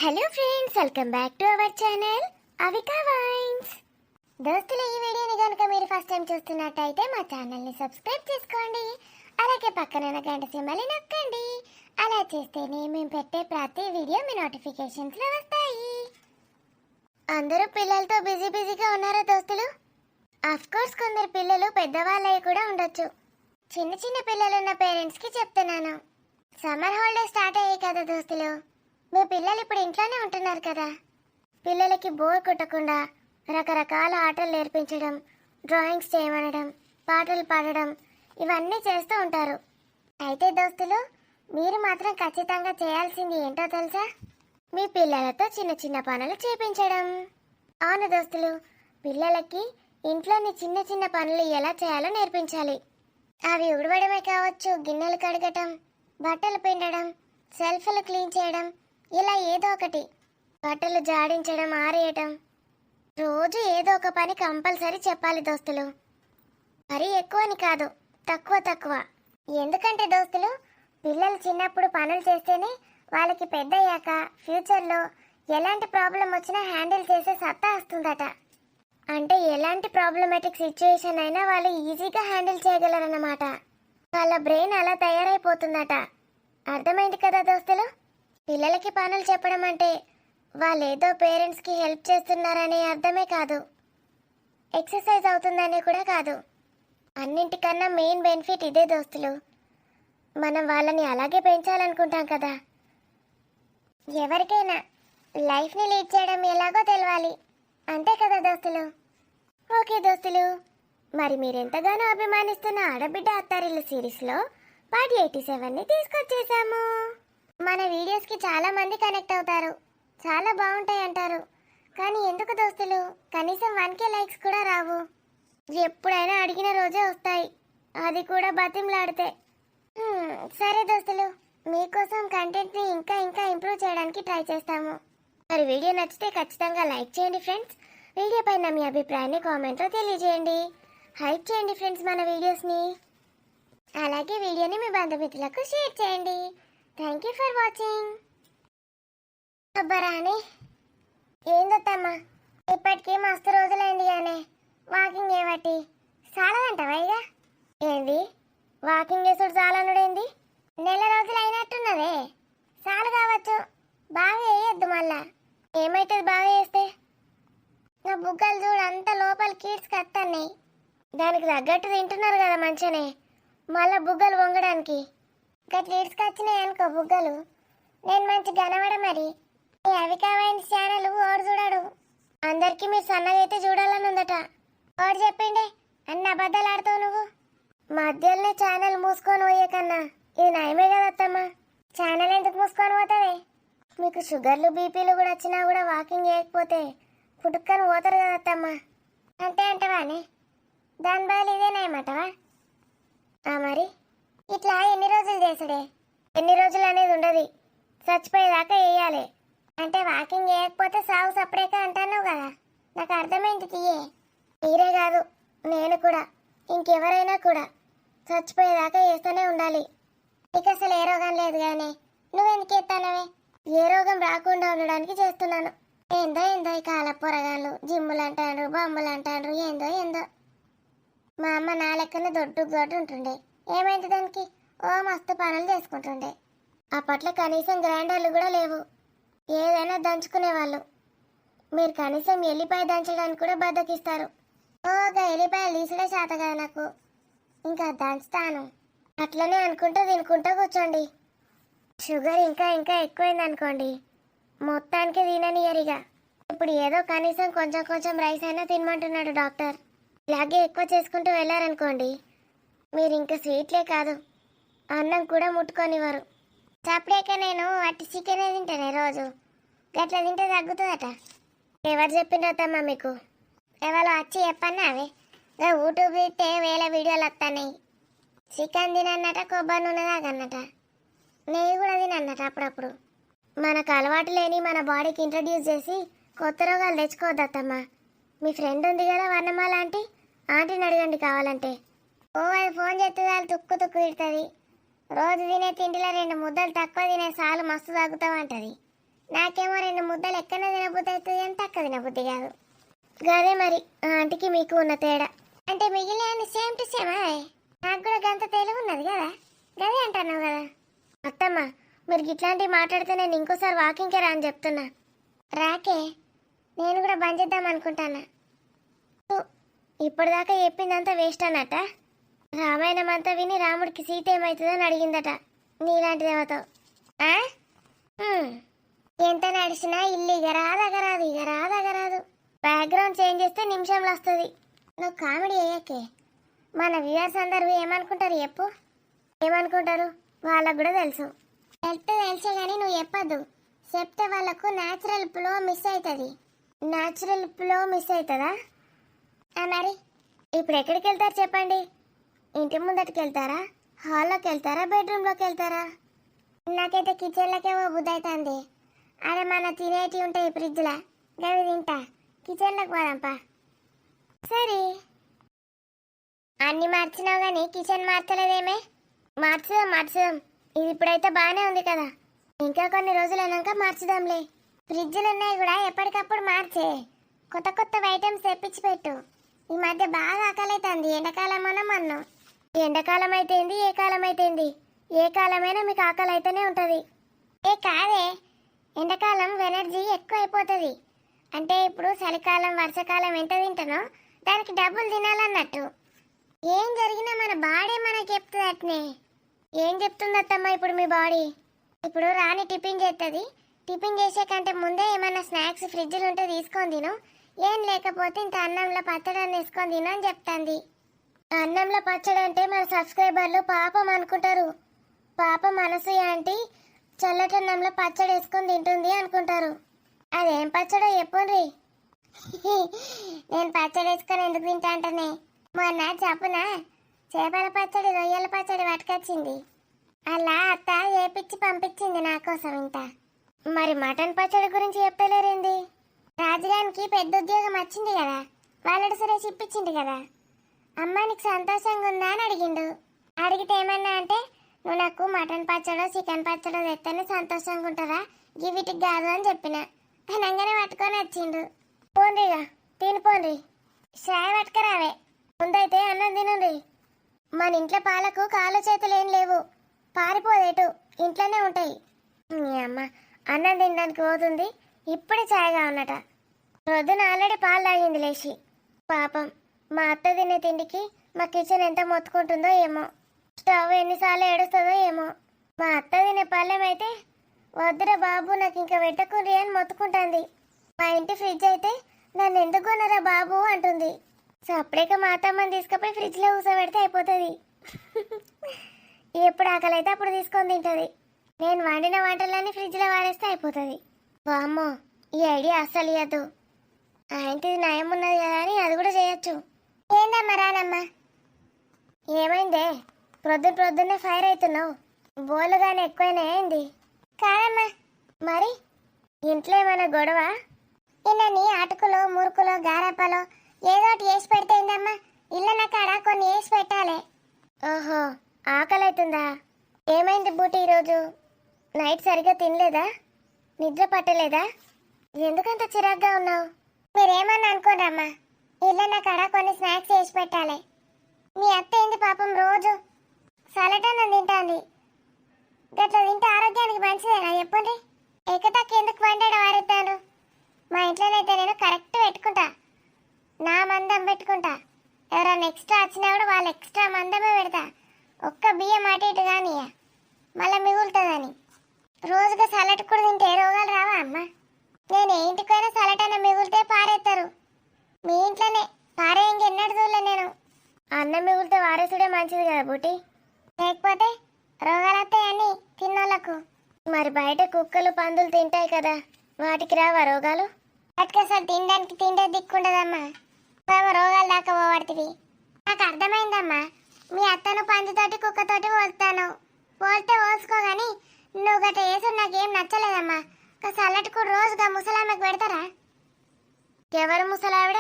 Hello friends, welcome back to our channel Avika wines. దోస్తులు, ఈ వీడియోని కనుక మీరు ఫస్ట్ టైం చూస్తున్నట్టయితే మా ఛానల్ని సబ్స్క్రైబ్ చేసుకోండి. అలాగే పక్కన గంట సింబల్ని నొక్కండి. అలా చేస్తేనే మేము పెట్టే ప్రతి వీడియో మీ నోటిఫికేషన్స్లో వస్తాయి. అందరూ పిల్లలతో బిజీగా ఉన్నారా దోస్తులు? అఫ్ కోర్స్ కొందరు పిల్లలు పెద్దవాళ్ళవి కూడా ఉండొచ్చు. చిన్న పిల్లలు ఉన్న పేరెంట్స్కి చెప్తున్నాను, సమ్మర్ హాలిడేస్ స్టార్ట్ అయ్యాయి కదా దోస్తులు. మీ పిల్లలు ఇప్పుడు ఇంట్లోనే ఉంటున్నారు కదా. పిల్లలకి బోర్ కొట్టకుండా రకరకాల ఆటలు నేర్పించడం, డ్రాయింగ్స్ చేయమనడం, పాటలు పాడడం, ఇవన్నీ చేస్తూ ఉంటారు. అయితే దోస్తులు, మీరు మాత్రం ఖచ్చితంగా చేయాల్సింది ఏంటో తెలుసా? మీ పిల్లలతో చిన్న పనులు చేపించడం. అవును దోస్తులు, పిల్లలకి ఇంట్లోని చిన్న పనులు ఎలా చేయాలో నేర్పించాలి. అవి ఉడవడమే కావచ్చు, గిన్నెలు కడగటం, బట్టలు పిండడం, సెల్ఫ్లు క్లీన్ చేయడం, ఇలా ఏదో ఒకటి, బట్టలు జాడించడం, ఆరేయటం, రోజు ఏదో ఒక పని కంపల్సరీ చెప్పాలి దోస్తులు. మరీ ఎక్కువని కాదు, తక్కువ. ఎందుకంటే దోస్తులు, పిల్లలు చిన్నప్పుడు పనులు చేస్తేనే వాళ్ళకి పెద్దయ్యాక ఫ్యూచర్లో ఎలాంటి ప్రాబ్లం వచ్చినా హ్యాండిల్ చేసే సత్తా వస్తుందట. అంటే ఎలాంటి ప్రాబ్లమాటిక్ సిచ్యువేషన్ అయినా వాళ్ళు ఈజీగా హ్యాండిల్ చేయగలరన్నమాట. వాళ్ళ బ్రెయిన్ అలా తయారైపోతుందట. అర్థమైంది కదా దోస్తులు? పిల్లలకి పనులు చెప్పడం అంటే వాళ్ళేదో పేరెంట్స్కి హెల్ప్ చేస్తున్నారనే అర్థమే కాదు, ఎక్సర్సైజ్ అవుతుందనే కూడా కాదు. అన్నింటికన్నా మెయిన్ బెనిఫిట్ ఇదే దోస్తులు. మనం వాళ్ళని అలాగే పెంచాలనుకుంటాం కదా. ఎవరికైనా లైఫ్ని లీడ్ చేయడం ఎలాగో తెలవాలి, అంతే కదా దోస్తులు. ఓకే దోస్తులు, మరి మీరెంతగానో అభిమానిస్తున్న ఆడబిడ్డ అత్తారిల్లు సిరీస్లో పార్ట్ 87ని తీసుకొచ్చేసాము. మన వీడియోస్కి చాలా మంది కనెక్ట్ అవుతారు, చాలా బాగుంటాయి అంటారు. కానీ ఎందుకు దోస్తులు, కనీసం 1K లైక్స్ కూడా రావు. ఎప్పుడైనా అడిగిన రోజే వస్తాయి, అది కూడా బతిమలాడితే. సరే దోస్తులు, మీకోసం కంటెంట్ని ఇంకా ఇంప్రూవ్ చేయడానికి ట్రై చేస్తాము. మరి వీడియో నచ్చితే ఖచ్చితంగా లైక్ చేయండి ఫ్రెండ్స్. వీడియో పైన మీ అభిప్రాయాన్ని కామెంట్లో తెలియజేయండి. హైప్ చేయండి ఫ్రెండ్స్ మన వీడియోస్ని. అలాగే వీడియోని మీ బంధుమిత్రులకు షేర్ చేయండి. Thank you for watching. అబ్బరాని ఏందమ్మా, ఇప్పటికీ మస్తు రోజులైంది కానీ వాకింగ్ ఏమటి చాలదంటావా? ఇక ఏంది వాకింగ్ చేసుడు చాలనుడేంది? నెల రోజులు అయినట్టున్నదే. చాలు కావచ్చు, బాగా వేయొద్దు. మళ్ళా ఏమైతుంది బాగా వేస్తే? నా బుగ్గలు చూడు, అంత లోపల కీడ్స్ కత్తన్నాయి. దానికి తగ్గట్టు తింటున్నారు కదా మంచిగానే, మళ్ళా బుగ్గలు వంగడానికి గట్ల ఈడ్చుకొచ్చినాయి అనుకో బుగ్గలు. నేను మంచి గనవడ. మరి ఈ అవికా వైన్స్ ఛానల్ ఓడు చూడడు. అందరికీ మీరు సన్నగా అయితే చూడాలని ఉందట. ఓడు చెప్పిండే అన్ని అబద్ధాలు ఆడుతావు నువ్వు. మధ్యలోనే ఛానల్ మూసుకొని పోయే కన్నా ఇది నయమే కదత్తమ్మా. ఛానల్ ఎందుకు మూసుకొని పోతావే? మీకు షుగర్లు బీపీలు కూడా వచ్చినా కూడా వాకింగ్ చేయకపోతే పుట్టుకొని పోతారు కదత్తమ్మా. అంటే అంటవానే, దాని బదులు ఇదే నయమంటవా? మరి ఇట్లా ఎన్ని రోజులు చేసుడే? ఎన్ని రోజులు అనేది ఉండదు, చచ్చిపోయేదాకా వేయాలి. అంటే వాకింగ్ చేయకపోతే సాగు సపరేక అంటాను కదా. నాకు అర్థమైంది తీయే. మీరే కాదు, నేను కూడా, ఇంకెవరైనా కూడా చచ్చిపోయేదాకా వేస్తూనే ఉండాలి. నీకు అసలు ఏ రోగం లేదు కానీ నువ్వెందుకు ఎత్తానవే? ఏ రోగం రాకుండా ఉండడానికి చేస్తున్నాను. ఏందో ఈ కాల పొరగాళ్ళు జిమ్ములు అంటాండ్రు, బొమ్మలు అంటాండ్రు, ఏందో. మా అమ్మ నా లెక్కనే దొడ్డు ఉంటుండే. ఏమైంది దానికి? ఓ మస్తు పనులు చేసుకుంటుండే. అప్పట్లో కనీసం గ్రైండర్లు కూడా లేవు, ఏదైనా దంచుకునేవాళ్ళు. మీరు కనీసం ఎల్లిపాయ దంచడానికి కూడా బద్దకిస్తారు. ఓగా ఎల్లిపాయలు తీసుడే చేత కదా నాకు, ఇంకా దంచుతాను. అట్లనే అనుకుంటూ తినుకుంటూ కూర్చోండి. షుగర్ ఇంకా ఎక్కువైంది అనుకోండి, మొత్తానికి తిననియరిగా. ఇప్పుడు ఏదో కనీసం కొంచెం రైస్ అయినా తినమంటున్నాడు డాక్టర్. ఇలాగే ఎక్కువ చేసుకుంటూ వెళ్ళారనుకోండి, మీరు ఇంకా స్వీట్లే కాదు అన్నం కూడా ముట్టుకొనివ్వరు. చప్పుడేక నేను అట్టి చికెనే తింటానే రోజు. గట్లా తింటే తగ్గుతుందట. ఎవరు చెప్పిండ్రమ్మా మీకు? ఎవరో వచ్చి చెప్పన్నా అవే యూట్యూబ్ తింటే వేల వీడియోలు వస్తాయి. చికెన్ తినన్నట, కొబ్బరి నూనె తాగన్నట, నెయ్యి కూడా తినన్నట అప్పుడప్పుడు. మనకు అలవాటు లేని మన బాడీకి ఇంట్రడ్యూస్ చేసి కొత్త రోగాలు తెచ్చుకోవద్దమ్మా. మీ ఫ్రెండ్ ఉంది కదా వర్ణమాల ఆంటీని అడగండి కావాలంటే. ఓ అది ఫోన్ చేస్తే వాళ్ళు తుక్కు తిడుతుంది. రోజు తినే తిండిలో 2 ముద్దలు తక్కువ తినే చాలు మస్తు తగ్గుతామంటది. నాకేమో 2 ముద్దలు ఎక్కనే తినబుద్ధి అవుతుంది అని తక్కువ తినబుద్ధి కాదు. గదే మరి ఆంటీకి మీకు ఉన్న తేడా. అంటే మిగిలిన సేమ్ టు సేమా? నాకు కూడా గంత తెలివి ఉన్నది కదా, గదే అంటున్నావు కదా. అత్తమ్మ మీరు ఇట్లాంటివి మాట్లాడితే నేను ఇంకోసారి వాకింగ్కే రా అని చెప్తున్నా. రాకే, నేను కూడా బంద్ చేద్దాం అనుకుంటానా. ఇప్పటిదాకా చెప్పిందంతా వేస్ట్ అన్నట్ట. రామాయణం అంతా విని రాముడికి సీత ఏమవుతుందని అడిగిందట నీలాంటి దేవతో. ఎంత నడిచినా ఇల్లు ఇక రాదగరాదు, ఇక రాదగరాదు. బ్యాక్గ్రౌండ్ చేంజ్ చేస్తే నిమిషంలో వస్తుంది. నువ్వు కామెడీ అయ్యాకే మన వ్యూవర్స్ అందరూ ఏమనుకుంటారు చెప్పు? ఏమనుకుంటారు? వాళ్ళకు కూడా తెలుసు. తెలుసే కానీ నువ్వు చెప్పద్దు. చెప్తే వాళ్ళకు న్యాచురల్ ఫ్లో మిస్ అవుతుంది. న్యాచురల్ ఫ్లో మిస్ అవుతుందా? మరి ఇప్పుడు ఎక్కడికి వెళ్తారు చెప్పండి? ఇంటి ముందటికి వెళ్తారా, హాల్లోకి వెళ్తారా, బెడ్రూమ్లోకి వెళ్తారా? నాకైతే కిచెన్లోకేమో బుద్ధి అవుతుంది. అరే మన తినేటి ఉంటాయి ఫ్రిడ్జ్లో, గవి తింటా. కిచెన్లోకి పోదాంపా. సరే అన్నీ మార్చినావు కానీ కిచెన్ మార్చలేదేమే? మార్చుదాం. ఇది ఇప్పుడైతే బాగానే ఉంది కదా, ఇంకా కొన్ని రోజులు అయినాక మార్చుదాంలే. ఫ్రిడ్జ్లు ఉన్నాయి కూడా ఎప్పటికప్పుడు మార్చే. కొత్త కొత్త ఐటమ్స్ తెప్పించి పెట్టు. ఈ మధ్య బాగా ఆకలి అవుతుంది. ఎండాకాలం అన్నం. ఎండాకాలం అయితేంది, ఏ కాలం అయితేంది, ఏ కాలమైనా మీకు ఆకలి అయితేనే ఉంటుంది. కాదే, ఎండాకాలం ఎనర్జీ ఎక్కువ అయిపోతుంది. అంటే ఇప్పుడు చలికాలం వర్షాకాలం ఎంత తింటానో దానికి డబ్బులు తినాలన్నట్టు. ఏం జరిగినా మన బాడీ మనకి చెప్తుంది అట్నే. ఏం చెప్తుంది అత్తమ్మ ఇప్పుడు మీ బాడీ? ఇప్పుడు రాని టిఫిన్ చేస్తుంది. టిఫిన్ చేసే కంటే ముందే ఏమైనా స్నాక్స్ ఫ్రిడ్జ్లు ఉంటే తీసుకొని తిను, ఏం లేకపోతే ఇంత అన్నంలో పచ్చడి వేసుకొని తిను అని చెప్తుంది. అన్నంలో పచ్చడి అంటే మన సబ్స్క్రైబర్లు పాపం అనుకుంటారు. పాపం మనసు ఆంటీ చల్లటన్నంలో పచ్చడి వేసుకొని తింటుంది అనుకుంటారు. అదేం పచ్చడో చెప్పుండ్రి. నేను పచ్చడి వేసుకొని ఎందుకు తింటా అంటనే, మొన్న చెప్పున చేపల పచ్చడి రొయ్యల పచ్చడి పట్టుకొచ్చింది. అలా అత్త చేపిచ్చి పంపించింది నా కోసం. ఇంత మరి మటన్ పచ్చడి గురించి చెప్పలేరేంది? రాజుగానికి పెద్ద ఉద్యోగం వచ్చింది కదా, వాళ్ళడు సురేష్ ఇప్పించింది కదా. అమ్మ నీకు సంతోషంగా ఉందా అని అడిగిండు. అడిగితే ఏమన్నా అంటే, నువ్వు నాకు మటన్ పచ్చడో చికెన్ పచ్చడో తెస్తేనే సంతోషంగా ఉంటారా, గివిటికి కాదు అని చెప్పిన. అనగానే పట్టుకొని వచ్చిండు. పోండిగా తినిపోండి, షాయ్ పట్టుకురావే. ముందైతే అన్నం తినండి. మన ఇంట్లో పాలకు కాళ్ళు చేతులు ఏం లేవు, పారిపోదేటు, ఇంట్లోనే ఉంటాయి. అమ్మ అన్నం తినడానికి పోతుంది, ఇప్పుడే ఛాయ్గా ఉన్నట. ప్రొద్దున ఆల్రెడీ పాలు తాగింది లేచి. పాపం మా అత్త తినే తిండికి మా కిచెన్ ఎంత మొత్తుకుంటుందో ఏమో, స్టవ్ ఎన్నిసార్లు ఏడుస్తుందో ఏమో. మా అత్త తినే పళ్ళెం అయితే వద్దురా బాబు నాకు ఇంకా పెట్టకుండ్రి అని మొత్తుకుంటుంది. మా ఇంటి ఫ్రిడ్జ్ అయితే నన్ను ఎందుకు కొనరా బాబు అంటుంది. సపరేక మా అత్తమ్మని తీసుకుపోయి ఫ్రిడ్జ్లో కూర్చోబెడితే అయిపోతుంది. ఎప్పుడు ఆకలి అయితే అప్పుడు తీసుకొని తింటుంది. నేను వండిన వంటలన్నీ ఫ్రిడ్జ్లో వాడేస్తే అయిపోతుంది. వామ్మో ఈ ఐడియా అస్సలు ఇవ్వద్దు. ఆయనది నయం ఉన్నది కదా అని అది కూడా చేయొచ్చు. ఏందమ్మా రానమ్మా, ఏమైందే? ప్రొద్దున్నే ఫైర్ అవుతున్నావు. బోలు కానీ ఎక్కువైనా ఏంది? కాదమ్మా, మరి ఇంట్లో ఏమైనా గొడవ? నీ అటుకులో మురుకులో గారప్పలో ఏదో ఒకటి వేసి పెడితే ఏందమ్మా, ఇళ్ళ కాడ కొన్ని వేసి పెట్టాలి. ఓహో ఆకలి అవుతుందా? ఏమైంది బూటి ఈరోజు నైట్ సరిగ్గా తినలేదా? నిద్ర పట్టలేదా? ఎందుకంత చిరాగ్గా ఉన్నావు? మీరేమన్నా అనుకోరమ్మా, ఇళ్ళ కాడ కొన్ని స్నాక్స్ వేసి పెట్టాలి. మీ అత్త ఏంది పాపం రోజు సలటన్నం తింటాంది. గట్లా తింటే ఆరోగ్యానికి మంచిదేనా చెప్పండి? ఎక్కటాకి ఎందుకు వండాడు వారెత్తాను? మా ఇంట్లోనైతే నేను కరెక్ట్ పెట్టుకుంటా, నా మందం పెట్టుకుంటా. ఎవరైనా ఎక్స్ట్రా వచ్చినా కూడా వాళ్ళు ఎక్స్ట్రా మందమే పెడతా. ఒక్క బియ్యం అటు ఇటు కానీ మళ్ళీ మిగులుతుందని. రోజుగా సలట్ కూడా తింటే రోగాలు రావా అమ్మ? నేను ఏ ఇంటికైనా సలట్ అన్న మిగులితే పారేస్తారు. మీ ఇంట్లోనే పారేయంగా ఎన్నడు చూడలే నేను. అన్నం మిగిలితే వారేసుడే మంచిది కదా బూటి, లేకపోతే రోగాలు వస్తాయని తిన్నోళ్ళకు. మరి బయట కుక్కలు పందులు తింటాయి కదా, వాటికి రావా రోగాలు? వాటికి అసలు తినడానికి తిండే దిక్కుండదమ్మా. మేము రోగాలు దాకా పోబడుతుంది. నాకు అర్థమైందమ్మా, మీ అత్తను పందితోటి కుక్కతోటి పోల్తాను. పోల్తే పోల్చుకోగాని నువ్వు గట్ట వేసుడు నాకేం నచ్చలేదమ్మా. సల్లటి కూడా రోజుగా ముసలామెకు పెడతారా? ఎవరు ముసలావిడ?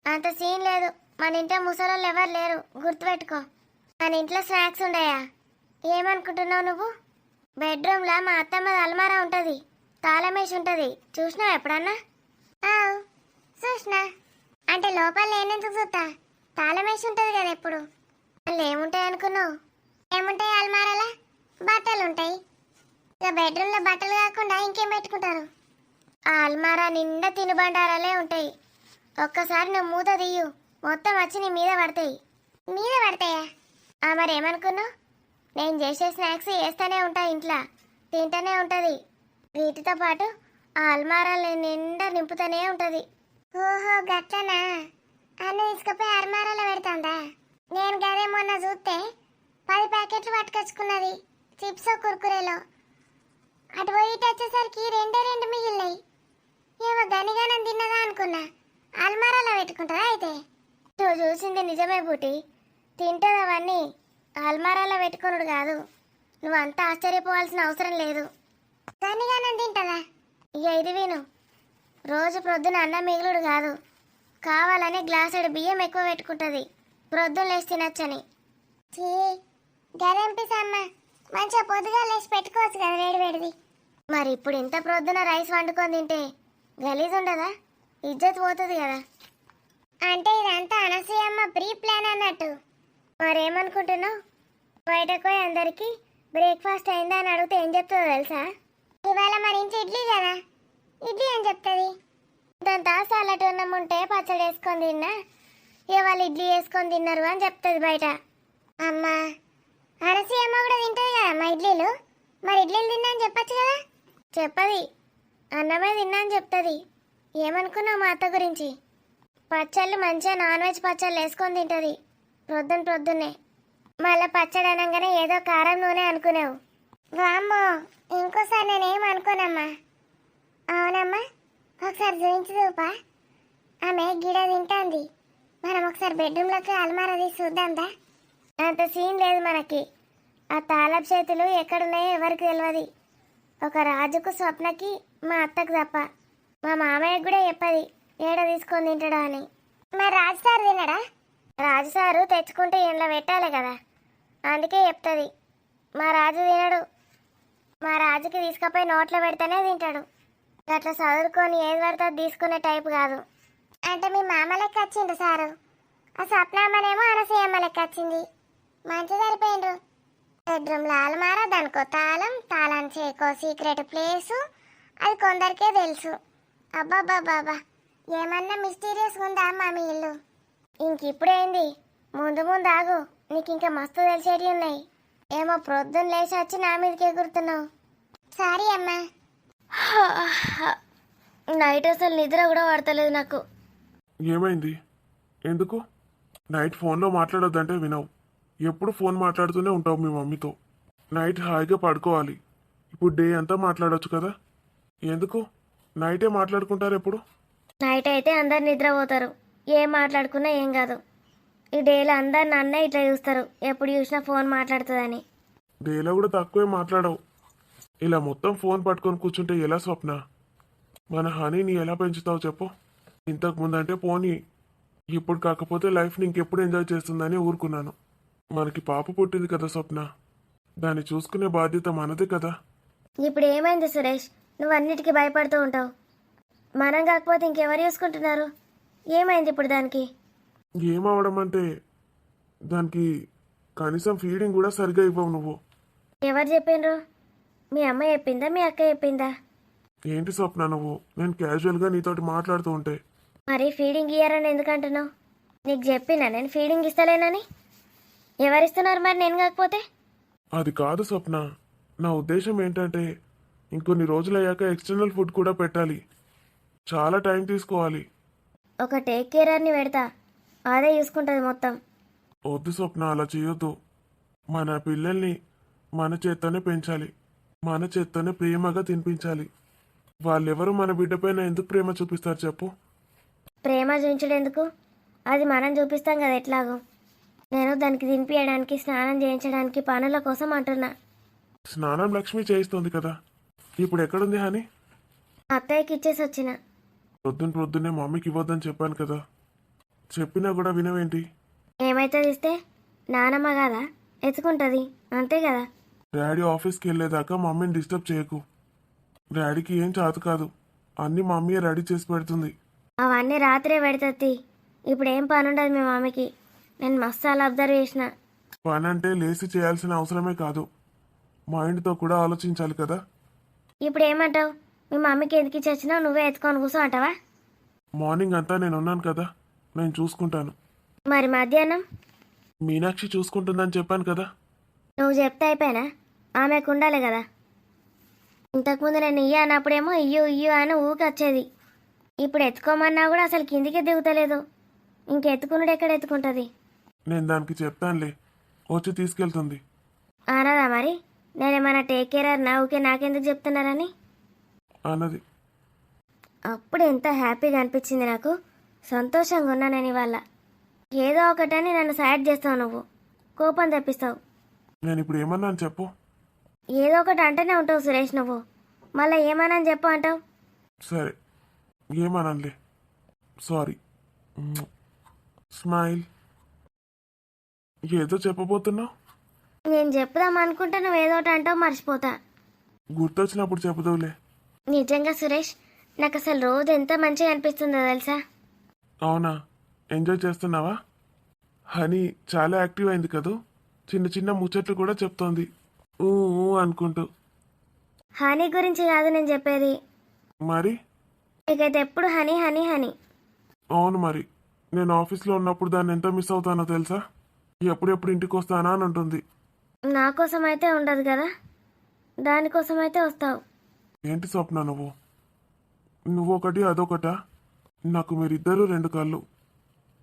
అంత సీన్ లేదు. మన ఇంట్లో ముసలోళ్ళు ఎవరు లేరు, గుర్తుపెట్టుకో. మన ఇంట్లో స్నాక్స్ ఉండయా? ఏమనుకుంటున్నావు నువ్వు? బెడ్రూమ్లో మా అత్తమ్మది అల్మారా ఉంటుంది, తాళమేసి ఉంటుంది, చూసినావు ఎప్పుడన్నా? చూసినా. అంటే లోపల నేనెందుకు చూస్తా, తాళమేసి ఉంటుంది కదా ఎప్పుడు. వాళ్ళు ఏముంటాయి అనుకున్నావు? ఏముంటాయి అల్మారాల? బట్టలు ఉంటాయి. ఇక బెడ్రూమ్లో బట్టలు కాకుండా ఇంకేం పెట్టుకుంటారు? ఆ అల్మారా నిండా తినుబండారాలే ఉంటాయి. ఒక్కసారి నువ్వు మూత తీయు, మొత్తం వచ్చి నీ మీద పడతాయి. మీద పడతాయా? మరేమనుకున్నావు? నేను చేసే స్నాక్స్ వేస్తూనే ఉంటా, ఇంట్లో తింటూనే ఉంటుంది. వీటితో పాటు ఆ అల్మారాలు నిండా నింపుతూనే ఉంటుంది. ఓహో గట్లనా? అన్న తీసుకుపోయి అల్మారాలో పెడతాందా? నేను గదే మొన్న చూస్తే 10 ప్యాకెట్లు పట్టుకొచ్చుకున్నది చిప్స్ కుర్కురేలో. అటు పోయి ఇటు వచ్చేసరికి 2 మిగిలినాయి. ఏమో గనిగానం తిన్నదా అనుకున్నా. అల్మారాలో పెట్టుకుంటుందా అయితే? నువ్వు చూసింది నిజమే బూటి, తింటుంది అవన్నీ. అల్మారాలో పెట్టుకున్నాడు కాదు. నువ్వు అంతా ఆశ్చర్యపోవాల్సిన అవసరం లేదు. గనిగానం తింటుందా? ఇక ఇది విను, రోజు ప్రొద్దున అన్నం మిగులుడు కాదు, కావాలని గ్లాసుడు బియ్యం ఎక్కువ పెట్టుకుంటుంది ప్రొద్దున లేచి తినచ్చని. గదెంపిసమ్మ, మంచిగా పొద్దుగా లేచి పెట్టుకోవచ్చు కదా వేడివేడిది. మరి ఇప్పుడు ఇంత ప్రొద్దున రైస్ వండుకొని తింటే గలీజ్ ఉండదా? ఇజ్జత్ పోతుంది కదా. అంటే ఇదంతా అనసూయమ్మ ప్రీ ప్లాన్ అన్నట్టు. మరేమనుకుంటున్నావు? బయటకు పోయి అందరికీ బ్రేక్ఫాస్ట్ అయిందా అని అడిగితే ఏం చెప్తుందో తెలుసా? ఇవాళ మన ఇంట్లో ఇడ్లీ కదా, ఇడ్లీ అని చెప్తుంది. దాని తాసాలటు అన్నం ఉంటే పచ్చడి వేసుకొని తిన్నా, ఇవాళ ఇడ్లీ వేసుకొని తిన్నారు అని చెప్తుంది బయట. అమ్మా, అనసూయమ్మ కూడా తింటుంది కదా మా ఇడ్లీలు. మరి ఇడ్లీలు తిన్నా అని చెప్పచ్చు కదా. చెప్పది, అన్నమే తిన్నా అని చెప్తుంది. ఏమనుకున్నావు మా అత్త గురించి? పచ్చళ్ళు మంచిగా నాన్ వెజ్ పచ్చళ్ళు వేసుకొని తింటుంది ప్రొద్దున్నే. మళ్ళీ పచ్చడి అనగానే ఏదో కారం నూనె అనుకున్నావు. వామ్మో, ఇంకోసారి నేనేం అనుకోనమ్మా. అవునమ్మా, ఒకసారి చూపించి చూపా. ఆమె గిడ తింటాంది. మనం ఒకసారి బెడ్రూమ్లోకి అల్మారా తీసి చూద్దాందా? అంత సీన్ లేదు మనకి. ఆ తాళపు చేతులు ఎక్కడున్నాయో ఎవరికి తెలియదు. ఒక రాజుకు, స్వప్నకి, మా అత్తకు తప్ప. మా మామయ్యకు కూడా చెప్పది ఏడ తీసుకొని తింటాడా అని. మరి రాజు సారు తినడా? రాజు సారు తెచ్చుకుంటే ఇంట్లో పెట్టాలి కదా, అందుకే చెప్తుంది. మా రాజు తినడు. మా రాజుకి తీసుకుపోయి నోట్లో పెడితేనే తింటాడు. అట్లా చదువుకొని ఏది పడితే తీసుకునే టైపు కాదు. అంటే మీ మామ లెక్క వచ్చిండు సారు. ఆ స్వప్నామ్మనేమో అనసూయమ్మ లెక్క వచ్చింది. మంచి సరిపోయిండ్రు. బెడ్రూమ్లో అల్మారా, దానికో తాళం, తాళం చేకో సీక్రెట్ ప్లేసు, అది కొందరికే తెలుసు. అబ్బాబ్బాబ్బా, ఏమన్నా మిస్టీరియస్గా ఉందా అమ్మా మీ ఇల్లు? ఇంకిప్పుడేంది, ముందు ముందు ఆగు, నీకు ఇంకా మస్తు తెలిసేవి ఉన్నాయి. ఏమో ప్రొద్దున లేచి వచ్చి నా మీదకి ఎగురుతున్నావు. సారీ అమ్మా. నైట్ అసలు నిద్ర కూడా పడతలేదు నాకు. ఏమైంది? ఎందుకు నైట్ ఫోన్లో మాట్లాడొద్దంటే వినవు? ఎప్పుడు ఫోన్ మాట్లాడుతూనే ఉంటావు మీ మమ్మీతో. నైట్ హాయిగా పడుకోవాలి. ఇప్పుడు డే అంతా మాట్లాడొచ్చు కదా, ఎందుకు నైటే మాట్లాడుకుంటారు ఎప్పుడు? నైట్ అయితే అందరు నిద్రపోతారు, ఏం మాట్లాడుకున్నా ఏం కాదు. ఈ డేలో అందరు నన్నే ఇట్లా చూస్తారు, ఎప్పుడు చూసినా ఫోన్ మాట్లాడుతుందని. డేలో కూడా తక్కువే మాట్లాడవు. ఇలా మొత్తం ఫోన్ పట్టుకొని కూర్చుంటే ఎలా స్వప్న? మన హనీని ఎలా పెంచుతావు చెప్పు? ఇంతకు ముందంటే పోనీ, ఇప్పుడు కాకపోతే లైఫ్ని ఇంకెప్పుడు ఎంజాయ్ చేస్తుందని ఊరుకున్నాను. మనకి పాప పుట్టింది కదా స్వప్న, దాన్ని చూసుకునే బాధ్యత మనదే కదా. ఇప్పుడు ఏమైంది సురేష్, నువ్వు అన్నిటికీ భయపడుతూ ఉంటావు. మనం కాకపోతే ఇంకెవరు చూసుకుంటున్నారు? ఏమైంది ఇప్పుడు దానికి? ఏమవడం అంటే, దానికి కనీసం ఫీడింగ్ కూడా సరిగ్గా ఇవ్వవు నువ్వు. ఎవరు చెప్పిండ్రు? మీ అమ్మ చెప్పిందా, మీ అక్క చెప్పిందా? ఏంటి స్వప్న నువ్వు? నేను క్యాజువల్గా నీతోటి మాట్లాడుతూ ఉంటే. మరి ఫీడింగ్ ఇయ్యారని ఎందుకంటున్నావు? నీకు చెప్పినా నేను ఫీడింగ్ ఇస్తలేనని? ఎవరిస్తున్నారు మరి నేను కాకపోతే? అది కాదు స్వప్న, నా ఉద్దేశం ఏంటంటే ఇంకొన్ని రోజులు అయ్యాక ఎక్స్టర్నల్ ఫుడ్ కూడా పెట్టాలి. చాలా టైం తీసుకోవాలి. ఒక టేక్ కేరర్ని పెడతా, అదే చూసుకుంటుంది మొత్తం. వద్దు స్వప్న, అలా చేయొద్దు. మన పిల్లల్ని మన చేత్తోనే పెంచాలి, మన చేత్తోనే ప్రేమగా తినిపించాలి. వాళ్ళెవరు మన బిడ్డపైన ఎందుకు ప్రేమ చూపిస్తారు చెప్పు? ప్రేమ చూపించడం ఎందుకు? అది మనం చూపిస్తాం కదా ఎట్లాగో. నేను దానికి తినిపించడానికి, స్నానం చేయించడానికి, పనుల కోసం అంటున్నా. స్నానం లక్ష్మి చేయిస్తుంది కదా, ఇప్పుడు ఎక్కడుంది హాని? అత్తయ్యకి ఇచ్చేసి వచ్చిన. ప్రొద్దున్నే మమ్మీకి ఇవ్వద్దని చెప్పాను కదా, చెప్పినా కూడా వినవేంటి? ఏమైతుంది ఇస్తే? నానమ్మ కదా, ఎత్తుకుంటుంది అంతే కదా. డాడీ ఆఫీస్కి వెళ్ళేదాకా మమ్మీని డిస్టర్బ్ చేయకు. డాడీకి ఏం చేత కాదు, అన్నీ మమ్మీయే రెడీ చేసి పెడుతుంది. అవన్నీ రాత్రే పెడతీ. ఇప్పుడు ఏం పని ఉండదు మీ మమ్మీకి. నేను మస్తు అలా అబ్జర్వ్ చేసిన. పని అంటే లేచి చేయాల్సిన అవసరమే కాదు, మైండ్తో కూడా ఆలోచించాలి కదా. ఇప్పుడు ఏమంటావు? మీ మమ్మీకి ఎందుకు చచ్చినావు, నువ్వే ఎత్తుకొని కూర్చో అంటావా? మార్నింగ్ అంతా నేను ఉన్నాను కదా, నేను చూసుకుంటాను. మరి మధ్యాహ్నం మీనాక్షి చూసుకుంటుందని చెప్పాను కదా. నువ్వు చెప్తే అయిపోయినా? ఆమెకు ఉండాలి కదా. ఇంతకుముందు నేను ఇయ్య అన్నప్పుడేమో ఇయ్యు అని ఊకి వచ్చేది. ఇప్పుడు ఎత్తుకోమన్నా కూడా అసలు కిందికే దిగుతలేదు. ఇంకెత్తుకున్నాడు ఎక్కడ ఎత్తుకుంటుంది? నేను దానికి చెప్తానులే, వచ్చి తీసుకెళ్తుంది. అనదా మరి? నేనేమన్నా టేక్ కేర్ నా ఊకే నాకెందుకు చెప్తున్నారని? అన్నది. అప్పుడు ఎంత హ్యాపీగా అనిపించింది నాకు. సంతోషంగా ఉన్నా నేను ఇవాళ. ఏదో ఒకటని నన్ను సైడ్ చేస్తావు, నువ్వు కోపం తెప్పిస్తావు. నేను ఇప్పుడు ఏమన్నాను చెప్పు. ఏదో ఒకటి అంటేనే ఉంటావు సురేష్ నువ్వు. మళ్ళీ ఏమనని చెప్పు అంటావు. సరే, ఏమనలే, సారీ. స్మైల్. ఏదో చెప్పబోతున్నావు? నేను చెప్పుదాం అనుకుంటే నువ్వు ఏదో ఒకటి అంటావు, మర్చిపోతా. గుర్తొచ్చినప్పుడు చెప్పుదావులే. నిజంగా సురేష్, నాకు అసలు రోజు ఎంత మంచిగా అనిపిస్తుందో తెలుసా? అవునా? ఎంజాయ్ చేస్తున్నావా? హనీ చాలా యాక్టివ్ అయింది కదూ, చిన్న చిన్న ముచ్చట్లు కూడా చెప్తోంది ఊ ఊ అనుకుంటూ. హనీ గురించి కాదు నేను చెప్పేది. మరి? నీకైతే ఎప్పుడు హనీ హనీ హనీ. అవును మరి, నేను ఆఫీస్లో ఉన్నప్పుడు దాన్ని ఎంత మిస్ అవుతానో తెలుసా. ఎప్పుడెప్పుడు ఇంటికి వస్తానా అని ఉంటుంది. నా కోసం అయితే ఉండదు కదా, దానికోసం అయితే వస్తావు. ఏంటి స్వప్న నువ్వొకటి అదొకటా? నాకు మీరిద్దరూ రెండు కళ్ళు.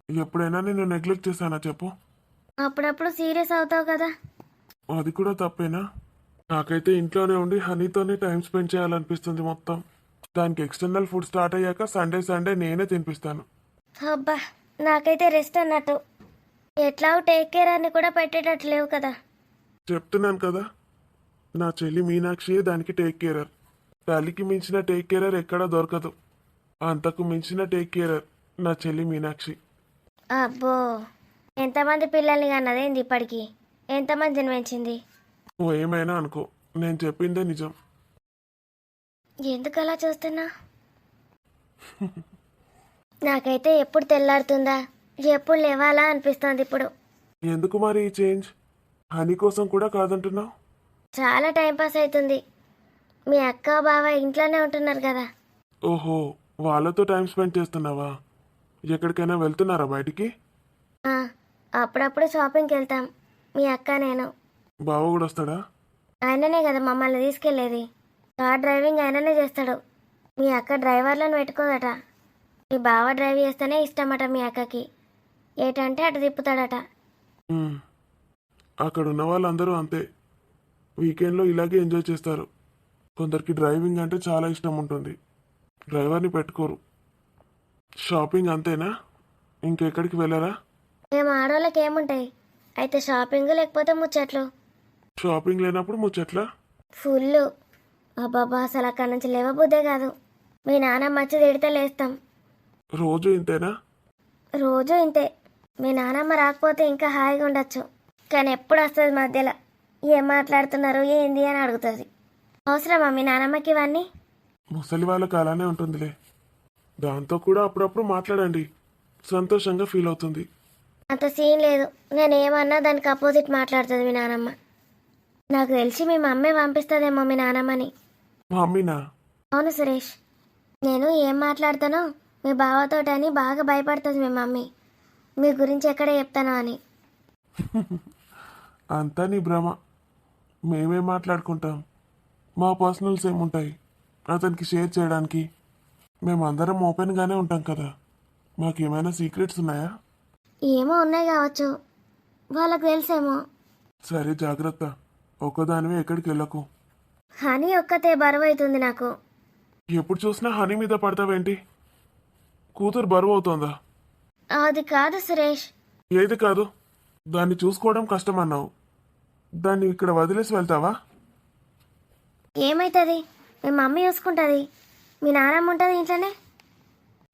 ఎప్పుడైనా నేను నెగ్లెక్ట్ చేశానా చెప్పు? అప్పుడప్పుడు సీరియస్ అవుతావు కదా. అది కూడా తప్పేనా? నాకైతే ఇంట్లోనే ఉండి హనీతోనే టైం స్పెండ్ చేయాలనిపిస్తుంది మొత్తం. దానికి ఎక్స్టర్నల్ ఫుడ్ స్టార్ట్ అయ్యాక సండే నేనే తినిపిస్తాను. అబ్బా, నాకైతే రెస్ట్ అన్నట్టు. ఎట్లాగో టేక్ కేర్ అని కూడా పెట్టేటట్టు లేవు కదా. చెప్తున్నాను కదా, నా చెల్లి మీనాక్షియే దానికి టేక్ కేరర్. తల్లికి మించిన టేక్ కేరర్ ఎక్కడా దొరకదు. అంతకు మించిన టేక్ కేరర్ నా చెల్లి మీనాక్షి. అబ్బో, ఎంతమంది పిల్లల్ని కన్నదేంది ఇప్పటికి? ఎంతమంది జన్మించింది? నువ్వు ఏమైనా అనుకో, నేను చెప్పిందే నిజం. ఎందుకు అలా చూస్తున్నా? నాకైతే ఎప్పుడు తెల్లారుతుందా, ఎప్పుడు లేవాలా అనిపిస్తుంది ఇప్పుడు. ఎందుకు మరి ఈ చేంజ్? హనీ కోసం కూడా కాదంటున్నావు? చాలా టైంపాస్ అవుతుంది. మీ అక్క బావ ఇంట్లోనే ఉంటున్నారు కదా. ఓహో, వాళ్ళతో టైం స్పెండ్ చేస్తున్నావా? ఎక్కడికైనా వెళ్తున్నారా బయటికి? ఆ, అప్పుడప్పుడు షాపింగ్కి వెళ్తాం, మీ అక్క నేను. బావ కూడా వస్తాడా? ఆయననే కదా మమ్మల్ని తీసుకెళ్లేది. కార్ డ్రైవింగ్ ఆయననే చేస్తాడు. మీ అక్క డ్రైవర్లను పెట్టుకోదట. మీ బావ డ్రైవ్ చేస్తేనే ఇష్టమట మీ అక్కకి. ఏటంటే అటు తిప్పుతాడట. ఉమ్, అక్కడ ఉన్న వాళ్ళందరూ అంతే. వీకెండ్లో ఇలాగే ఎంజాయ్ చేస్తారు. కొందరికి డ్రైవింగ్ అంటే చాలా ఇష్టం ఉంటుంది, డ్రైవర్ని పెట్టుకోరు. షాపింగ్ అంతేనా? ఇంకెక్కడికి వెళ్ళరా? మేము ఆడవాళ్ళకి ఏముంటాయి అయితే, షాపింగ్ లేకపోతే ముచ్చట్లు. షాపింగ్ లేనప్పుడు ముచ్చట్లా? ఫుల్. అబ్బాబా, అసలు అక్కడి నుంచి లేవబుద్దే కాదు. మీ నాన్నమ్మ వచ్చి తిడితే లేస్తాం. రోజు ఇంతేనా? రోజు ఇంతే. మీ నాన్నమ్మ రాకపోతే ఇంకా హాయిగా ఉండొచ్చు, కానీ ఎప్పుడు వస్తుంది మధ్యలో. ఏం మాట్లాడుతున్నారు ఏంది అని అడుగుతుంది. అవసరమా మీ నాన్నమ్మకి ఇవన్నీ? ముసలి వాళ్ళకి అలానే ఉంటుందిలే. దాంతో కూడా అప్పుడప్పుడు మాట్లాడండి, సంతోషంగా ఫీల్ అవుతుంది. అంత సీన్ లేదు. నేను ఏమన్నా దానికి అపోజిట్ మాట్లాడుతుంది మీ నాన్నమ్మ. నాకు తెలిసి మీ మమ్మీ పంపిస్తుందేమో మీ నాన్నమ్మని. మా అమ్మీనా? అవును సురేష్, నేను ఏం మాట్లాడతానో మీ బావతోటని బాగా భయపడుతుంది మీ మమ్మీ. మీ గురించి ఎక్కడ చెప్తానో అని. అంతా నీ భ్రమ. మేమేం మాట్లాడుకుంటాం? మా పర్సనల్స్ ఏముంటాయి అతనికి షేర్ చేయడానికి? మేమందరం ఓపెన్గానే ఉంటాం కదా. మాకేమైనా సీక్రెట్స్ ఉన్నాయా? ఏమో ఉన్నాయి కావచ్చు, వాళ్ళకు తెలుసేమో. సరే, జాగ్రత్త. ఒక్కదానివే ఎక్కడికి వెళ్ళకు. హనీ ఒక్కతే బరువు అవుతుంది నాకు. ఎప్పుడు చూసినా హనీ మీద పడతావేంటి? కూతురు బరువు అవుతోందా? అది కాదు సురేష్. ఏది కాదు? దాన్ని చూసుకోవడం కష్టమన్నావు, దాన్ని ఇక్కడ వదిలేసి వెళ్తావా? ఏమవుతుంది? మీ మమ్మీ చూసుకుంటుంది, మీ నాన్నమ్మ ఉంటుంది ఇంట్లోనే.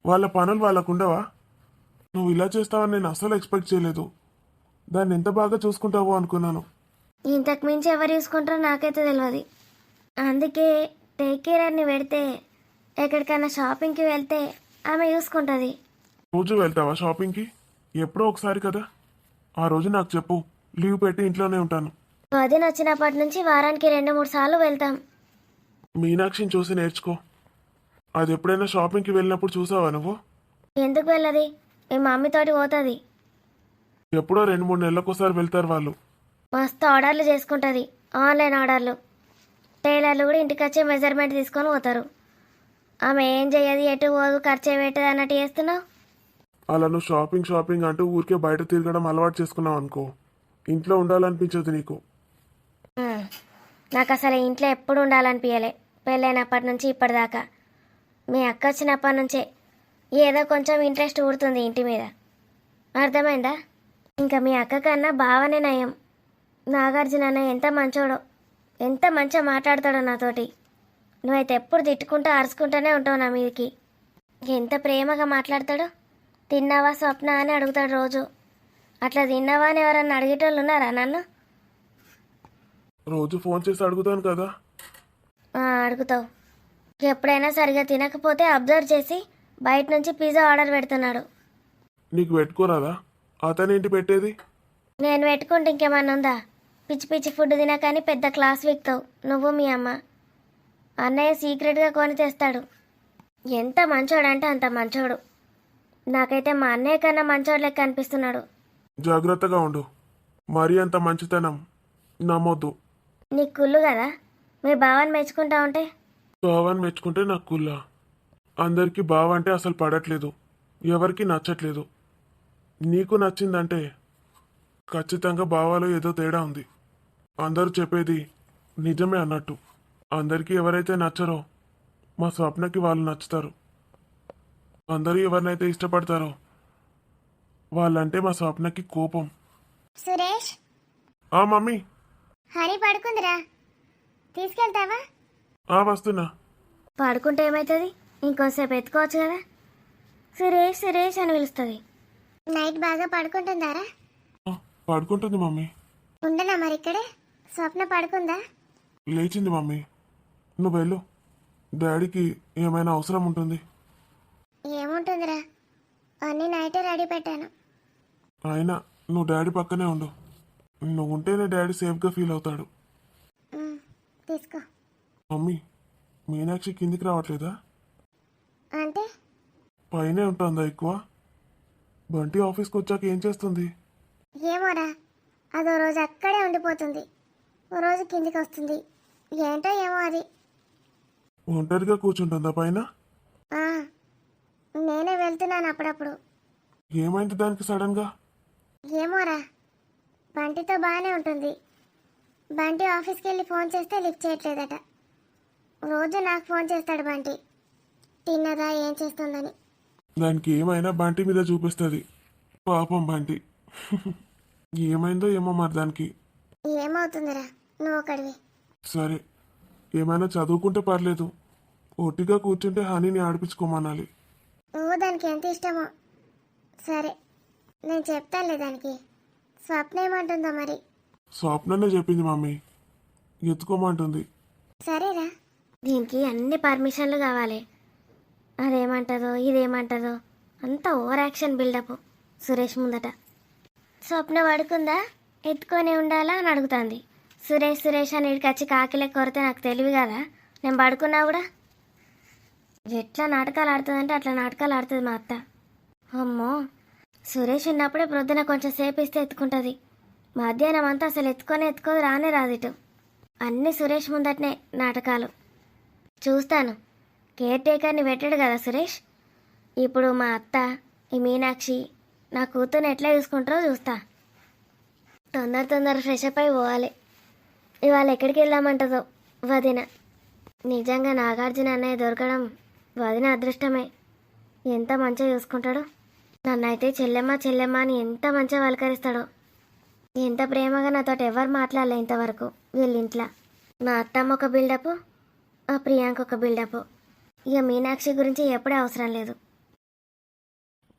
వాళ్ళ పనులు వాళ్ళకుండవా? నువ్వు ఇలా చేస్తావని నేను అస్సలు ఎక్స్పెక్ట్ చేయలేదు. దాన్ని ఎంత బాగా చూసుకుంటావో అనుకున్నాను. ఇంతకు మించి ఎవరు చూసుకుంటారో నాకైతే తెలియదు. అందుకే టేక్ కేర్ అని పెడితే ఎక్కడికైనా షాపింగ్కి వెళ్తే ఆమె చూసుకుంటుంది. రోజు వెళ్తావా షాపింగ్కి? ఎప్పుడో ఒకసారి కదా. ఆ రోజు నాకు చెప్పు, లీవ్ పెట్టి ఇంట్లోనే ఉంటాను. వదిన వచ్చినప్పటి నుంచి వారానికి 2-3 సార్లు వెళ్తాం. మీనాక్షిని చూసి నేర్చుకో. అది ఎప్పుడైనా షాపింగ్కి వెళ్ళినప్పుడు చూసావా నువ్వు? ఎందుకు వెళ్ళది? మీ మమ్మీతోటి పోతుంది. ఎప్పుడో 2-3 నెలలకోసారి వెళ్తారు వాళ్ళు. మస్తు ఆర్డర్లు చేసుకుంటుంది, ఆన్లైన్ ఆర్డర్లు. టైలర్లు కూడా ఇంటికి వచ్చి మెజర్మెంట్ తీసుకొని పోతారు. ఆమె ఏం చెయ్యదు, ఎటు పోదు, ఖర్చు పెట్టదు అన్నట్టు చేస్తున్నావు. అలా నువ్వు షాపింగ్ అంటూ ఊరికే బయట తిరగడం అలవాటు చేసుకున్నావు అనుకో, ఇంట్లో ఉండాలనిపించదు నీకు. నాకు అసలు ఇంట్లో ఎప్పుడు ఉండాలనిపించలే, పెళ్ళైనప్పటి నుంచి ఇప్పటిదాకా. మీ అక్క వచ్చినప్పటి నుంచే ఏదో కొంచెం ఇంట్రెస్ట్ ఊడుతుంది ఇంటి మీద. అర్థమైందా? ఇంకా మీ అక్క కన్నా బావనే నయం. నాగార్జున అన్న ఎంత మంచోడో, ఎంత మంచిగా మాట్లాడతాడో నాతోటి. నువ్వైతే ఎప్పుడు తిట్టుకుంటూ అరుచుకుంటూనే ఉంటావు నా మీదకి. ఎంత ప్రేమగా మాట్లాడతాడో. తిన్నావా స్వప్న అని అడుగుతాడు రోజు. అట్లా తిన్నావా అని ఎవరన్నా అడిగేటోళ్ళు ఉన్నారా నన్ను? రోజు ఫోన్ చేసి అడుగుతాను కదా. అడుగుతావు. ఎప్పుడైనా సరిగా తినకపోతే అబ్జర్వ్ చేసి బయట నుంచి పిజ్జా ఆర్డర్ పెడుతున్నాడు. నీకు పెట్టుకోరాదా? అతనేంటి పెట్టేది? నేను పెట్టుకుంటే ఇంకేమన్నా ఉందా? పిచ్చి పిచ్చి ఫుడ్ తినకని పెద్ద క్లాస్ వీక్తావు నువ్వు మీ అమ్మ. అన్నయ్య సీక్రెట్గా కొని తెస్తాడు. ఎంత మంచోడంటే అంత మంచోడు. నాకైతే మా అన్నయ్య కన్నా మంచోడు లెక్క అనిపిస్తున్నాడు. జాగ్రత్తగా ఉండు, మరీ అంత మంచితనం నమ్మొద్దు. నీకు కుళ్ళు కదా మీ బావని మెచ్చుకుంటా ఉంటే. బావని మెచ్చుకుంటే నాకు కుల్లా. అందరికీ బావ అంటే అసలు పడట్లేదు, ఎవరికి నచ్చట్లేదు. నీకు నచ్చిందంటే ఖచ్చితంగా బావాలో ఏదో తేడా ఉంది. అందరూ చెప్పేది నిజమే అన్నట్టు. అందరికీ ఎవరైతే నచ్చరో మా స్వప్నకి వాళ్ళు నచ్చుతారు. అందరూ ఎవరినైతే ఇష్టపడతారో వాళ్ళంటే మా స్వప్నకి కోపం. సురేష్, ఆ మమ్మీ. హరి పడుకుందిరా, తీసుకెళ్తావా? వస్తున్నా. పడుకుంటే ఏమవుతుంది, ఇంకోసేపు ఎత్తుకోవచ్చు కదా. సురేష్ సురేష్ అని పిలుస్తుంది. నైట్ బాగా పడుకుంటుందారా? పడుకుంటుంది మమ్మీ. ఉండనా మరి ఇక్కడే? స్వప్న పడుకుందా? లేచింది మమ్మీ. నువ్వు వెళ్ళు, డాడీకి ఏమైనా అవసరం ఉంటుంది. ఏముంటుందిరా, అన్నీ నైటే రెడీ పెట్టాను. అయినా నువ్వు డాడీ పక్కనే ఉండు. నువ్వు ఉంటేనే డాడీ సేఫ్గా ఫీల్ అవుతాడు. తీసుకో. మమ్మీ, మీనాక్షి కిందికి రావట్లేదా? అంటే పైనే ఉంటుందా ఎక్కువ? బంటి ఆఫీస్కి వచ్చాక ఏం చేస్తుంది? ఏమోరా, అదో రోజు అక్కడే ఉండిపోతుంది, ఓ రోజు కిందికి వస్తుంది. ఏంటో ఏమో అది. ఒంటరిగా కూర్చుంటుందా పైన? నేనే వెళ్తున్నాను అప్పుడప్పుడు. ఏమైంది దానికి సడన్గా? ఏమోరా, బంటితో బాగానే ఉంటుంది. బంటి ఆఫీస్కి వెళ్ళి ఫోన్ చేస్తే లిఫ్ట్ చేయట్లేదట. రోజు నాకు ఫోన్ చేస్తాడు బంటి, తిన్నదా ఏం చేస్తుందని. దానికి ఏమైనా బంటి మీద చూపిస్తుంది. పాపం బంటి. ఏమైందో ఏమో మరి దానికి. ఏమవుతుందిరా, నువ్వు ఒకడివి. సరే, ఏమైనా చదువుకుంటే పర్లేదు, ఒట్టిగా కూర్చుంటే హనీని ఆడిపించుకోమనాలి. నువ్వు దానికి ఎంత ఇష్టమో. సరే, నేను చెప్తానులే దానికి. స్వప్న ఏమంటుందో మరి. స్వప్ననే చెప్పింది మమ్మీ, ఎత్తుకోమంటుంది. సరేరా. దీనికి అన్ని పర్మిషన్లు కావాలి. అదేమంటుందో ఇదేమంటుందో అంతా ఓవర్ యాక్షన్ బిల్డప్ సురేష్ ముందట. స్వప్న పడుకుందా, ఎత్తుకొని ఉండాలా అని అడుగుతుంది. సురేష్ సురేష్ అని ఇక్కడికి వచ్చి కాకిలే కొరితే నాకు తెలివి కదా, నేను పడుకున్నా కూడా. ఎట్లా నాటకాలు ఆడుతుందంటే అట్లా నాటకాలు ఆడుతుంది మా అత్త. అమ్మో, సురేష్ ఉన్నప్పుడే ప్రొద్దున కొంచెం సేపు ఇస్తే ఎత్తుకుంటుంది. మధ్యాహ్నం అంతా అసలు ఎత్తుకోదు, రానే రాదిటు. అన్నీ సురేష్ ముందటనే నాటకాలు. చూస్తాను, కేర్ టేకర్ని పెట్టాడు కదా సురేష్. ఇప్పుడు మా అత్త, ఈ మీనాక్షి నా కూతుర్ని ఎట్లా చూసుకుంటారో చూస్తా. తొందర ఫ్రెష్ అప్ అయి పోవాలి. ఇవాళ ఎక్కడికి వెళ్దామంటుందో వదిన. నిజంగా నాగార్జున అన్నయ్య దొరకడం వదిన అదృష్టమే. ఎంత మంచిగా చూసుకుంటాడో. నన్నైతే చెల్లెమ్మ అని ఎంత మంచిగా పలకరిస్తాడో. ఎంత ప్రేమగా నాతో ఎవరు మాట్లాడలే ఇంతవరకు వీళ్ళింట్లో. మా అత్తమ్మ ఒక బిల్డప్, ఆ ప్రియాంక ఒక బిల్డప్. ఇక మీనాక్షి గురించి ఎప్పుడే అవసరం లేదు.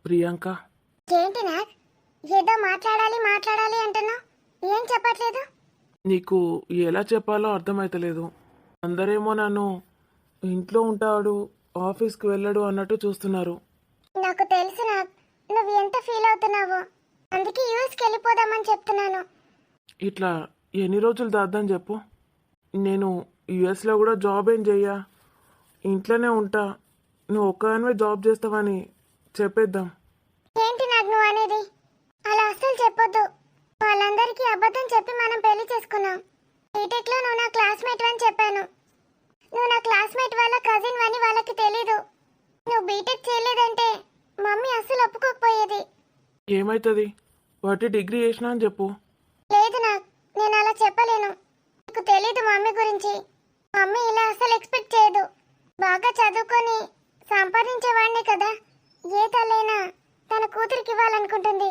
ప్రియాంక, ఏంటి నాగ్, ఏదో మాట్లాడాలి అంటున్నావు, ఏం చెప్పట్లేదు? నీకు ఎలా చెప్పాలో అర్థమైతలేదు. అందరేమో నన్ను ఇంట్లో ఉంటాడు, ఆఫీస్కి వెళ్ళడు అన్నట్టు చూస్తున్నారు. నాకు తెలుసు నాకు నువ్వు ఎంత ఫీల్ అవుతున్నావో, అందుకే యూఎస్కి వెళ్ళిపోదామని చెప్తున్నాను. ఇట్లా ఎన్ని రోజులు దాద్దాం చెప్పు. నేను యుఎస్లో కూడా జాబ్ ఏం చెయ్యా, ఇంట్లోనే ఉంటా. నువ్వు ఒక్కదానివే జాబ్ చేస్తావని చెప్పేద్దాం. ఏంటి నాకు నువ్వు అనేది? అలా అస్సలు చెప్పొద్దు. వాళ్ళందరికీ అబద్ధం చెప్పి మనం పెళ్లి చేసుకున్నాం. బీటెక్లో నువ్వు నా క్లాస్మేట్ అని చెప్పాను. నువ్వు నా క్లాస్మేట్ వాళ్ళ కజిన్ అని వాళ్ళకి తెలీదు. నువ్వు బీటెక్ చేయలేదంటే మమ్మీ అస్సలు ఒప్పుకోకపోయేది. ఏమవుతుంది, వాటి డిగ్రీ చేసినా అని చెప్పు. లేదు నాకు, నేను అలా చెప్పలేను. నీకు తెలీదు మమ్మీ గురించి. మమ్మీ ఇలా అస్సలు ఎక్స్పెక్ట్ చేయదు. బాగా చదువుకొని సంపాదించేవాడిని కదా, ఏ తల్లైనా తన కూతురికి ఇవ్వాలనుకుంటుంది.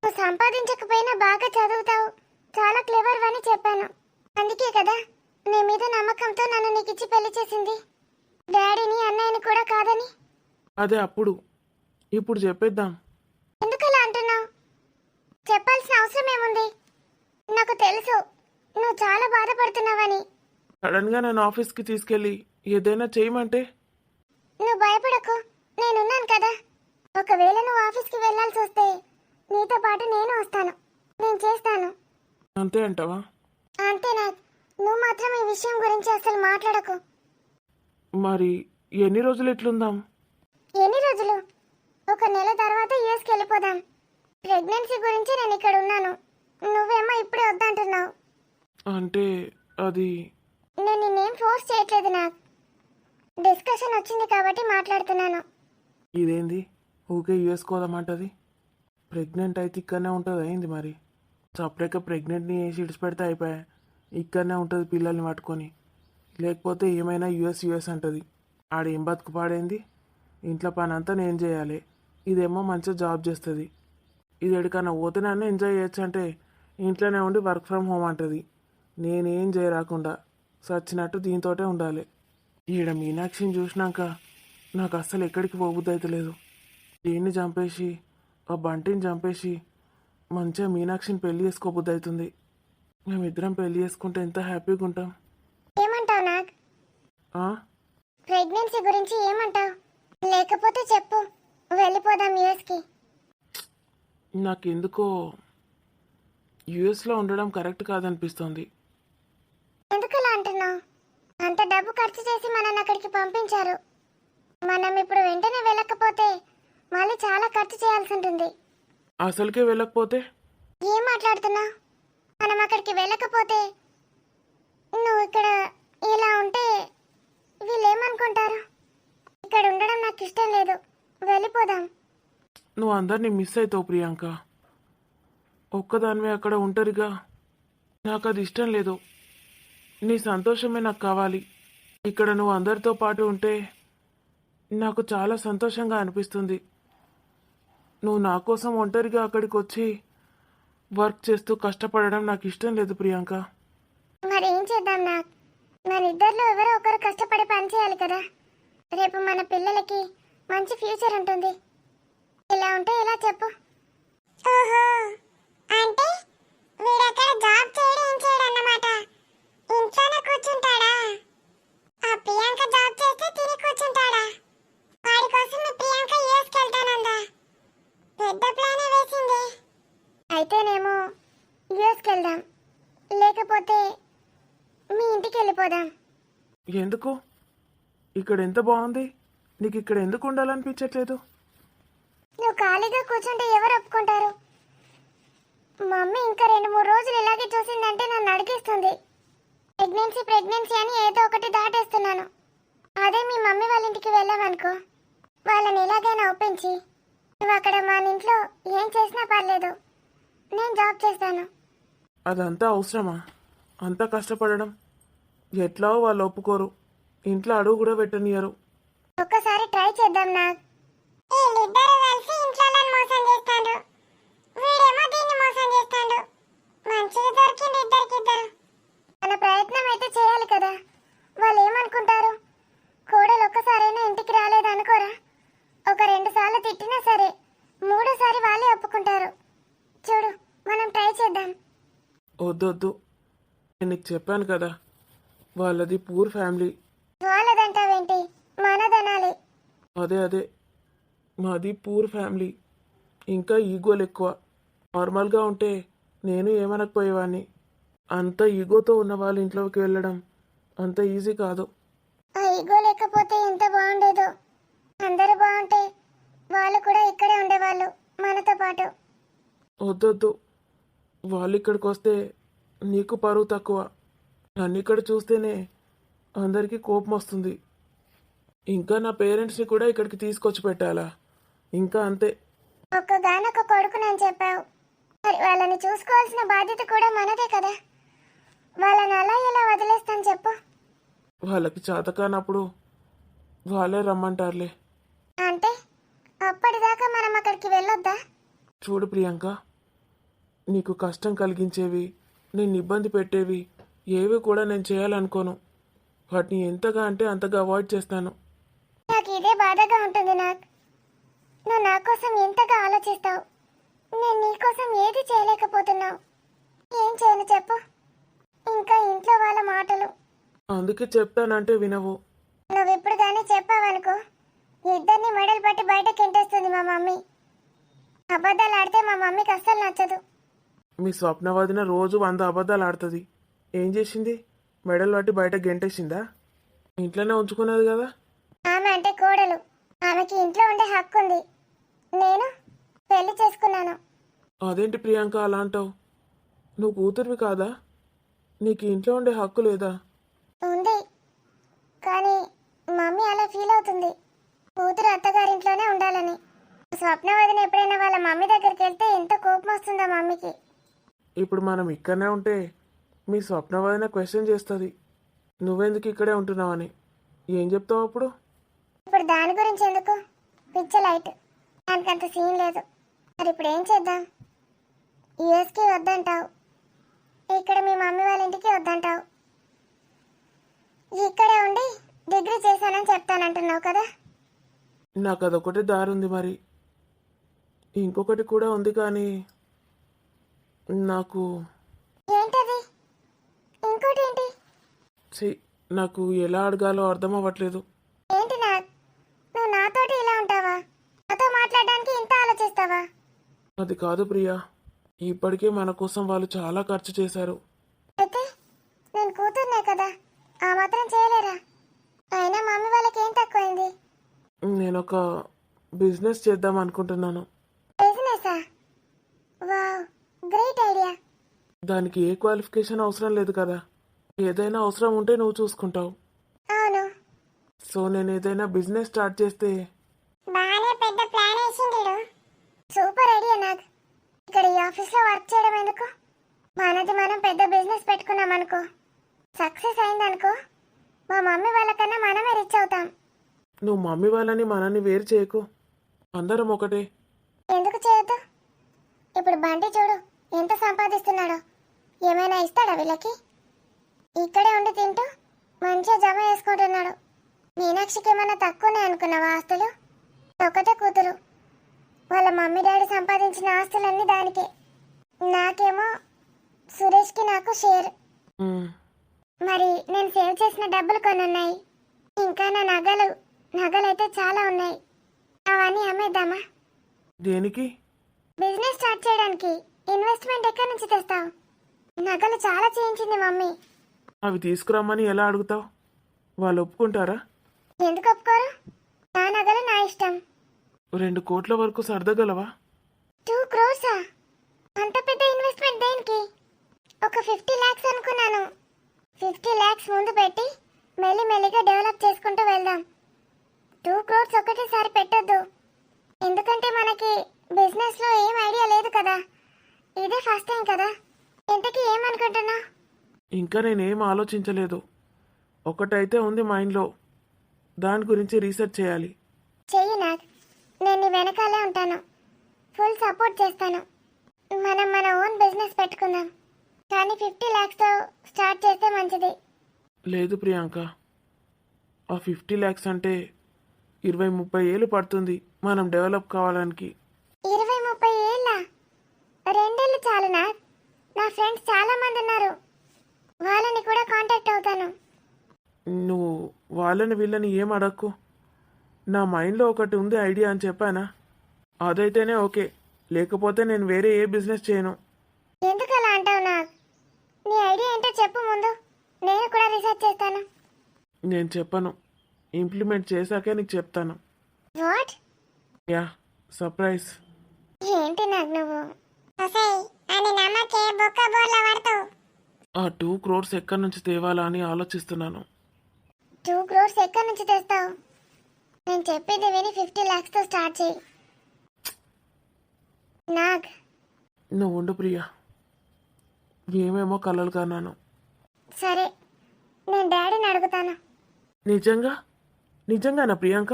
నువ్వు సంపాదించకపోయినా బాగా చదువుతావు, చాలా క్లెవర్ అని చెప్పాను. అందుకే కదా నీ మీద నమ్మకంతో నన్ను నీకు ఇచ్చి పెళ్లి చేసింది. డాడీని అన్నయ్యని కూడా కాదని. అదే అప్పుడు, ఇప్పుడు చెప్పేద్దాం. ఎందుకలా అంటున్నావు? చెప్పాల్సిన అవసరం ఏముంది? నాకు తెలుసు నువ్వు చాలా బాధపడుతున్నావని. సడన్గా నన్ను ఆఫీస్కి తీసుకెళ్ళి ఏదైనా చేయమంటే? నువ్వు భయపడకు, నేనున్నాను కదా. ఒకవేళ నువ్వు ఆఫీస్కి వెళ్ళాల్సి వస్తే నీతో పాటు నేను వస్తాను. నేను చేస్తాను. అంతే అంటావా? అంతే నాకు. నువ్వు మాత్రం ఈ విషయం గురించి అసలు మాట్లాడకు. మరి ఎన్ని రోజులు ఎట్లుందాం? ఎన్ని రోజులు? ఒక నెల తర్వాత యూఎస్కి వెళ్ళిపోదాం. ప్రెగ్నెన్సీ గురించి నేను ఇక్కడ ఉన్నాను, నువ్వేమో ఇప్పుడే వద్దంటున్నావు. అంటే అది నేను నిన్నేం ఫోర్స్ చేయట్లేదు నాకు. డిస్కషన్ వచ్చింది కాబట్టి మాట్లాడుతున్నాను. ఇదేంది ఊకే యూఎస్ కోదామంటది? ప్రెగ్నెంట్ అయితే ఇక్కడనే ఉంటుంది అయింది. మరి సపరేట్క ప్రెగ్నెంట్ని వేసి ఇడిచిపెడితే అయిపోయా, ఇక్కడనే ఉంటుంది పిల్లల్ని పట్టుకొని. లేకపోతే ఏమైనా యూఎస్ అంటుంది. ఆడేం బతుకు పాడైంది, ఇంట్లో పని అంతా నేను చేయాలి. ఇదేమో మంచిగా జాబ్ చేస్తుంది. ఇది ఎక్కడికన్నా పోతే నన్ను ఎంజాయ్ చేయొచ్చు అంటే ఇంట్లోనే ఉండి వర్క్ ఫ్రమ్ హోమ్ అంటుంది. నేనేం చేయరాకుండా సచ్చినట్టు దీంతోటే ఉండాలి. ఈడ మీనాక్షిని చూసినాక నాకు అస్సలు ఎక్కడికి పోబుద్ది అయితే లేదు. దీన్ని చంపేసి ఆ బంటిని చంపేసి మంచిగా మీనాక్షిని పెళ్లి చేసుకోబుద్ది అవుతుంది. మేమిద్దరం పెళ్లి చేసుకుంటే ఎంత హ్యాపీగా ఉంటాం. ఏమంటావు నాకు? ఆ? ప్రెగ్నెన్సీ గురించి ఏమంటావు? లేకపోతే చెప్పు, వెళ్ళిపోదాం యూఎస్కి. నాకెందుకో యుఎస్లో ఉండడం కరెక్ట్ కాదనిపిస్తుంది. ఎందుకలా అంటున్నావు? అంత డబ్బు ఖర్చు చేసి మనల్ని అక్కడికి పంపించారు. మనం ఇప్పుడు వెంటనే వెళ్ళకపోతే మళ్ళీ చాలా ఖర్చు చేయాల్సి ఉంటుంది. అసలుకే వెళ్ళకపోతే? ఏం మాట్లాడుతున్నావు? మనం అక్కడికి వెళ్ళకపోతే నువ్వు ఇక్కడ ఇలా ఉంటే వీళ్ళు ఏమనుకుంటారు? ఇక్కడ ఉండడం నాకు ఇష్టం లేదు, వెళ్ళిపోదాం. నువ్వు అందరినీ మిస్ అవుతావు ప్రియాంక. ఒక్కదానివే అక్కడ ఉంటారుగా. నాకు అది ఇష్టం లేదు. నీ సంతోషమే నాకు కావాలి. ఇక్కడ నువ్వు అందరితో పాటు ఉంటే నాకు చాలా సంతోషంగా అనిపిస్తుంది. నువ్వు నా కోసం ఒంటరిగా అక్కడికి వచ్చి వర్క్ చేస్తూ కష్టపడడం నాకు ఇష్టం లేదు ప్రియాంక. మరి ఏం చేద్దాం నాకు? మన ఇద్దరిలో ఎవరో ఒకరు కష్టపడి పని చేయాలి కదా. రేపు మన పిల్లలకి మంచి ఫ్యూచర్ ఉంటుంది. ఇలా ఉంటే ఎలా చెప్పు? ఓహో, అంటే వీడు అక్కడ జాబ్ చేయడం ఏం చేయడం అన్నమాట. ఇంట్లోనే కూర్చుంటాడా? ఆ ప్రియాంక జాబ్ చేస్తే తిని కూర్చుంటాడా? వాడి కోసం మీ ప్రియాంక యూఎస్కి వెళ్తానందా? పెద్ద ప్లానే వేసింది. అయితేనేమో యూఎస్కి వెళ్దాం, లేకపోతే మీ ఇంటికి వెళ్ళిపోదాం. ఎందుకు? ఇక్కడ ఎంత బాగుంది, నీకు ఇక్కడ ఎందుకు ఉండాలనిపించట్లేదు? నువ్వు ఖాళీగా కూర్చుంటే ఎవరు ఒప్పుకుంటారు? మమ్మీ ఇంకా 2-3 రోజులు ఇలాగే చూసిందంటే నన్ను అడిగిస్తుంది. ప్రెగ్నెన్సీ అని ఏదో ఒకటి దాటేస్తున్నాను. అదే మీ మమ్మీ వాళ్ళ ఇంటికి వెళ్ళామనుకో, వాళ్ళని ఎలాగైనా ఒప్పించి నువ్వు అక్కడ మన ఇంట్లో ఏం చేసినా పర్లేదు, నేను జాబ్ చేస్తాను. అదంతా అవసరమా? అంతా కష్టపడడం? ఎట్లా వాళ్ళు ఒప్పుకోరు, ఇంట్లో అడుగు కూడా పెట్టనియరు. ఒక్కసారి ట్రై చేద్దాం నాకు. వీళ్ళిద్దరూ కలిసి ఇంట్లో మోసం చేస్తాడు, వీడేమో దీన్ని మోసం చేస్తాడు. మంచిగా దొరికింది ఇద్దరికిద్దరు. మన ప్రయత్నం అయితే చేయాలి కదా. వాళ్ళు ఏమనుకుంటారు? కోడలు ఒక్కసారైనా ఇంటికి రాలేదు అనుకోరా? ఒక 2 సార్లు తిట్టినా సరే 3సారి వాళ్ళే ఒప్పుకుంటారు. చూడు, మనం ట్రై చేద్దాం. వద్దొద్దు, నేను నీకు చెప్పాను కదా, వాళ్ళది పూర్ ఫ్యామిలీ. వాళ్ళదంటావేంటి? అదే మాది పూర్ ఫ్యామిలీ, ఇంకా ఈగోలు ఎక్కువ. నార్మల్గా ఉంటే నేను ఏమనకపోయేవాడిని. అంత ఈగోతో ఉన్న వాళ్ళ ఇంట్లోకి వెళ్ళడం అంత ఈజీ కాదు. ఆ ఈగో లేకపోతే ఎంత బాగుండేదో. అందరూ బాగుంటే వాళ్ళు కూడా ఇక్కడే ఉండేవాళ్ళు మనతో పాటు. వద్దొద్దు, వాళ్ళు ఇక్కడికి వస్తే నీకు పరువు తక్కువ. నన్ను ఇక్కడ చూస్తేనే అందరికీ కోపం వస్తుంది. ఇంకా నా పేరెంట్స్ని కూడా ఇక్కడికి తీసుకొచ్చి పెట్టాలా? ఇంకా అంతే. ఒక్కగానొక్క కొడుకునని చెప్పావు, మరి వాళ్ళని చూసుకోవాల్సిన బాధ్యత కూడా మనదే కదా. వాళ్ళని అలా ఎలా వదిలేస్తాను చెప్పు. వాళ్ళకి చేత కానప్పుడు వాళ్ళే రమ్మంటారులే. అంటే అప్పటిదాకా మనం అక్కడికి వెళ్ళొద్దా? చూడు ప్రియాంక, నీకు కష్టం కలిగించేవి, నేను ఇబ్బంది పెట్టేవి ఏవి కూడా నేను చేయాలనుకోను. వాటిని ఎంతగా అంటే అంతగా అవాయిడ్ చేస్తాను. నాకు ఇదే బాధగా ఉంటుంది. నువ్వు నా కోసం ఎంతగా ఆలోచిస్తావు, నేను నీ కోసం ఏది చేయలేకపోతున్నావు. ఏం చేయను చెప్పు. ఇంకా ఇంట్లో వాళ్ళ మాటలు. అందుకే చెప్తానంటే వినవు. నువ్వు ఇప్పుడు కానీ చెప్పావనుకో, ఇద్దరిని మెడలు పట్టి బయటకి ఎంటేస్తుంది మా మమ్మీ. అబద్ధాలు ఆడితే మా మమ్మీకి అస్సలు నచ్చదు. మీ స్వప్న వదిన రోజు 100 అబద్ధాలు ఆడుతుంది. ఏం చేసింది? మెడల్ పట్టి బయట గెంటేసిందా? ఇంట్లోనే ఉంచుకున్నది కదా. ఆమె అంటే కోడలు, ఆమెకి ఇంట్లో ఉండే హక్కు ఉంది. నేను పెళ్లి చేసుకున్నాను. అదేంటి ప్రియాంక అలా అంటావు? నువ్వు కూతురివి కాదా? నీకు ఇంట్లో ఉండే హక్కు లేదా? ఉంది, కానీ మమ్మీ అలా ఫీల్ అవుతుంది. కూతురు అత్తగారింట్లోనే ఉండాలని. స్వప్న వదిన ఎప్పుడైనా వాళ్ళ మమ్మీ దగ్గరికి వెళ్తే ఎంత కోపం వస్తుందా మమ్మీకి. ఇప్పుడు మనం ఇక్కడనే ఉంటే మీ స్వప్న వదిన క్వశ్చన్ చేస్తుంది, నువ్వెందుకు ఇక్కడే ఉంటున్నావని. ఏం చెప్తావు అప్పుడు? ఇప్పుడు దాని గురించి ఎందుకు, పిచ్చ లైట్, దానికి అంత సీన్ లేదు. మరి ఇప్పుడు ఏం చేద్దాం? యూఎస్కి వద్దంటావు, ఇక్కడ మీ మమ్మీ వాళ్ళ ఇంటికి వద్దంటావు, ఇక్కడే ఉండి డిగ్రీ చేశానని చెప్తానంటున్నావు కదా. నాకు అదొకటి దారి ఉంది, మరి ఇంకొకటి కూడా ఉంది, కానీ నాకు ఏంటది? ఇంకోటి ఏంటి? నాకు ఎలా అడగాలో అర్థం అవ్వట్లేదు. ఏంటి నువ్వు నాతోటి ఇలా ఉంటావా? నాతో మాట్లాడడానికి ఇంత ఆలోచిస్తావా? అది కాదు ప్రియా, ఇప్పటికే మన కోసం వాళ్ళు చాలా ఖర్చు చేశారు. అయితే నేను కూతుర్నే కదా, ఆ మాత్రం చేయలేరా? అయినా మమ్మీ వాళ్ళకి ఏం తక్కువైంది? నేను ఒక బిజినెస్ చేద్దాం అనుకుంటున్నాను. బిజినెసా? Wow, great idea. దానికి ఏ క్వాలిఫికేషన్ అవసరం లేదు కదా. ఏదైనా అవసరం ఉంటే నువ్వు చూసుకుంటావు. అవును. సో నేను ఏదైనా బిజినెస్ స్టార్ట్ చేస్తే. బాగానే పెద్ద ప్లాన్ వేసిండు. Super idea. ఇక్కడ ఈ ఆఫీస్లో వర్క్ చేయడం ఎందుకు? మనది మనం పెద్ద బిజినెస్ పెట్టుకున్నాం అనుకో, సక్సెస్ అయిందనుకో, మా మమ్మీ వాళ్ళకన్నా మనమే రిచ్ అవుతాం. నువ్వు మమ్మీ వాళ్ళని మనల్ని వేరు చేయకు, అందరం ఒకటే. ఎందుకు చేయొద్దు? ఇప్పుడు బండి చూడు ఎంత సంపాదిస్తున్నాడో. ఏమైనా ఇస్తాడా వీళ్ళకి? ఇక్కడే ఉండి తింటూ మంచిగా జమ చేసుకుంటున్నాడు. మీనాక్షికి ఏమైనా తక్కువనే అనుకున్నావా ఆస్తులు? ఒకటే కూతురు, వాళ్ళ మమ్మీ డాడీ సంపాదించిన ఆస్తులన్నీ దానికే. నాకేమో సురేష్కి నాకు షేర్. మరి నేను సేవ్ చేసిన డబ్బులు కొన్ని ఉన్నాయి, ఇంకా నా నగలైతే చాలా ఉన్నాయి. అవన్నీ అమ్మేద్దామా? దేనికి? బిజినెస్ స్టార్ట్ చేయడానికి. ఇన్వెస్ట్మెంట్ ఎక్కడి నుంచి తెస్తావు? నగలు చాలా చేయించింది మమ్మీ. అవి తీసుకురమ్మని ఎలా అడుగుతావు? వాళ్ళు ఒప్పుకుంటారా? ఎందుకు ఒప్పుకోరు? నా నగలు నా ఇష్టం. 2 కోట్ల వరకు సర్దగలవా? 2 crores? అంత పెద్ద ఇన్వెస్ట్మెంట్ దేనికి? ఒక 50 lakhs అనుకున్నాను. 50 lakhs ముందు పెట్టి మెల్లిమెల్లిగా డెవలప్ చేసుకుంటూ వెళ్దాం. 2 crores ఒకటేసారి పెట్టొద్దు, ఎందుకంటే మనకి బిజినెస్ లో ఏం ఐడియా లేదు కదా. ఇదే ఫస్ట్ టైం కదా. ఇంతకీ ఏమనుకుంటున్నా? ఇంకా నేనేం ఆలోచించలేదు. ఒకటైతే ఉంది మైండ్లో, దాని గురించి రీసెర్చ్ చేయాలి. చెయ్యి నేను నీ వెనకాలే ఉంటాను, ఫుల్ సపోర్ట్ చేస్తాను. మనం మన ఓన్ బిజినెస్ పెట్టుకుందాం, కానీ 50 lakhsతో స్టార్ట్ చేస్తే మంచిది. లేదు ప్రియాంక, ఆ 50 lakhs అంటే 20-30 ఏళ్ళు పడుతుంది మనం డెవలప్ కావడానికి. 20-30 ఏళ్ళ? 2 ఏళ్ళు చాలు. నా ఫ్రెండ్స్ చాలా మంది ఉన్నారు, వాళ్ళని కూడా కాంటాక్ట్ అవుతాను. నువ్వు వాళ్ళని వీళ్ళని ఏం అడక్కు, నా మైండ్లో ఒకటి ఉంది ఐడియా అని చెప్పానా, అదైతేనే ఓకే, లేకపోతే నేను వేరే ఏ బిజినెస్ చేయను. ఎందుకు అలా అంటావు నాకు? నీ ఐడియా ఏంటో చెప్పు ముందు, నేను కూడా రీసెర్చ్ చేస్తాను. నేను చెప్పను, ఇంప్లిమెంట్ చేశాకే నీకు చెప్తాను. వాట్? Yeah, surprise. ఏంటి నాకు నువ్వు అని నమ్మకే బొక్క బోర్ల పడతావు. ఆ 2 crores ఎక్కడి నుంచి తేవాలా అని ఆలోచిస్తున్నాను. 2 crores ఎక్కడి నుంచి తెస్తావు? నేను చెప్పేది విని 50 lakhs తో స్టార్ట్ చేయి. నాగ్, నువ్వు ఉండు ప్రియా, ఏమేమో కలలు కన్నాను. సరే నేను డాడీని అడుగుతాను. నిజంగా? నిజంగానా ప్రియాంక?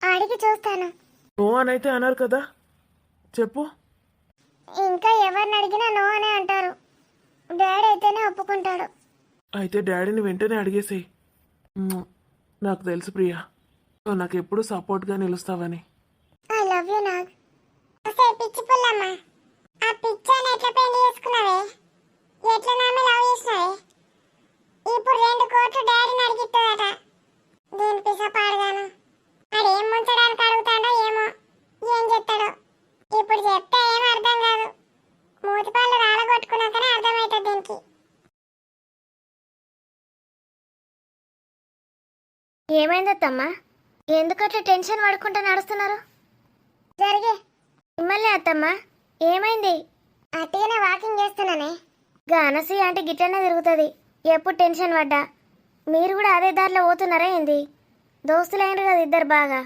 అడిగి చూస్తాను. నో అనైతే అన్నారు కదా, చెప్పు. ఇంకా ఎవరిని అడిగినా నో అనే అంటారు. డాడీ అయితేనే ఒప్పుకుంటాడు. అయితే డాడీని వెంటనే అడిగేసేయి. నాకు తెలుసు ప్రియా, నువ్వు నాకు ఎప్పుడు సపోర్ట్గా నిలుస్తావని. I love you Nag. పిచ్చి పుల్లమ్మ, ఆ పిచ్చాని ఎట్లా పెళ్లి చేసుకున్నావే? ఎట్లా నామే లవ్ చేసినావే? ఇప్పుడు 2 కోట్లు డాడీని అడిగిస్తుందట. దీని పిస పాడగాను వాడు ఏం ముంచడానికి అడుగుతాడో ఏమో, ఏం చెప్తాడో. ఇప్పుడు చెప్తే ఏం అర్థం కాదు. మూతిపాళ్ళు రాలగొట్టుకున్నాకనే అర్థమవుతుంది దీనికి. ఏమైందత్తమ్మా? ఎందుకు అట్లా టెన్షన్ పడుకుంటూ నడుస్తున్నారు? జరిగే మిమ్మల్ని అత్తమ్మా, ఏమైంది? అట్టిగానే వాకింగ్ చేస్తున్నానే. గా అనసూయ అంటే గిట్లనే తిరుగుతుంది, ఎప్పుడు టెన్షన్ పడ్డా. మీరు కూడా అదే దారిలో పోతున్నారా ఏంది? దోస్తులైనరు కదా ఇద్దరు బాగా.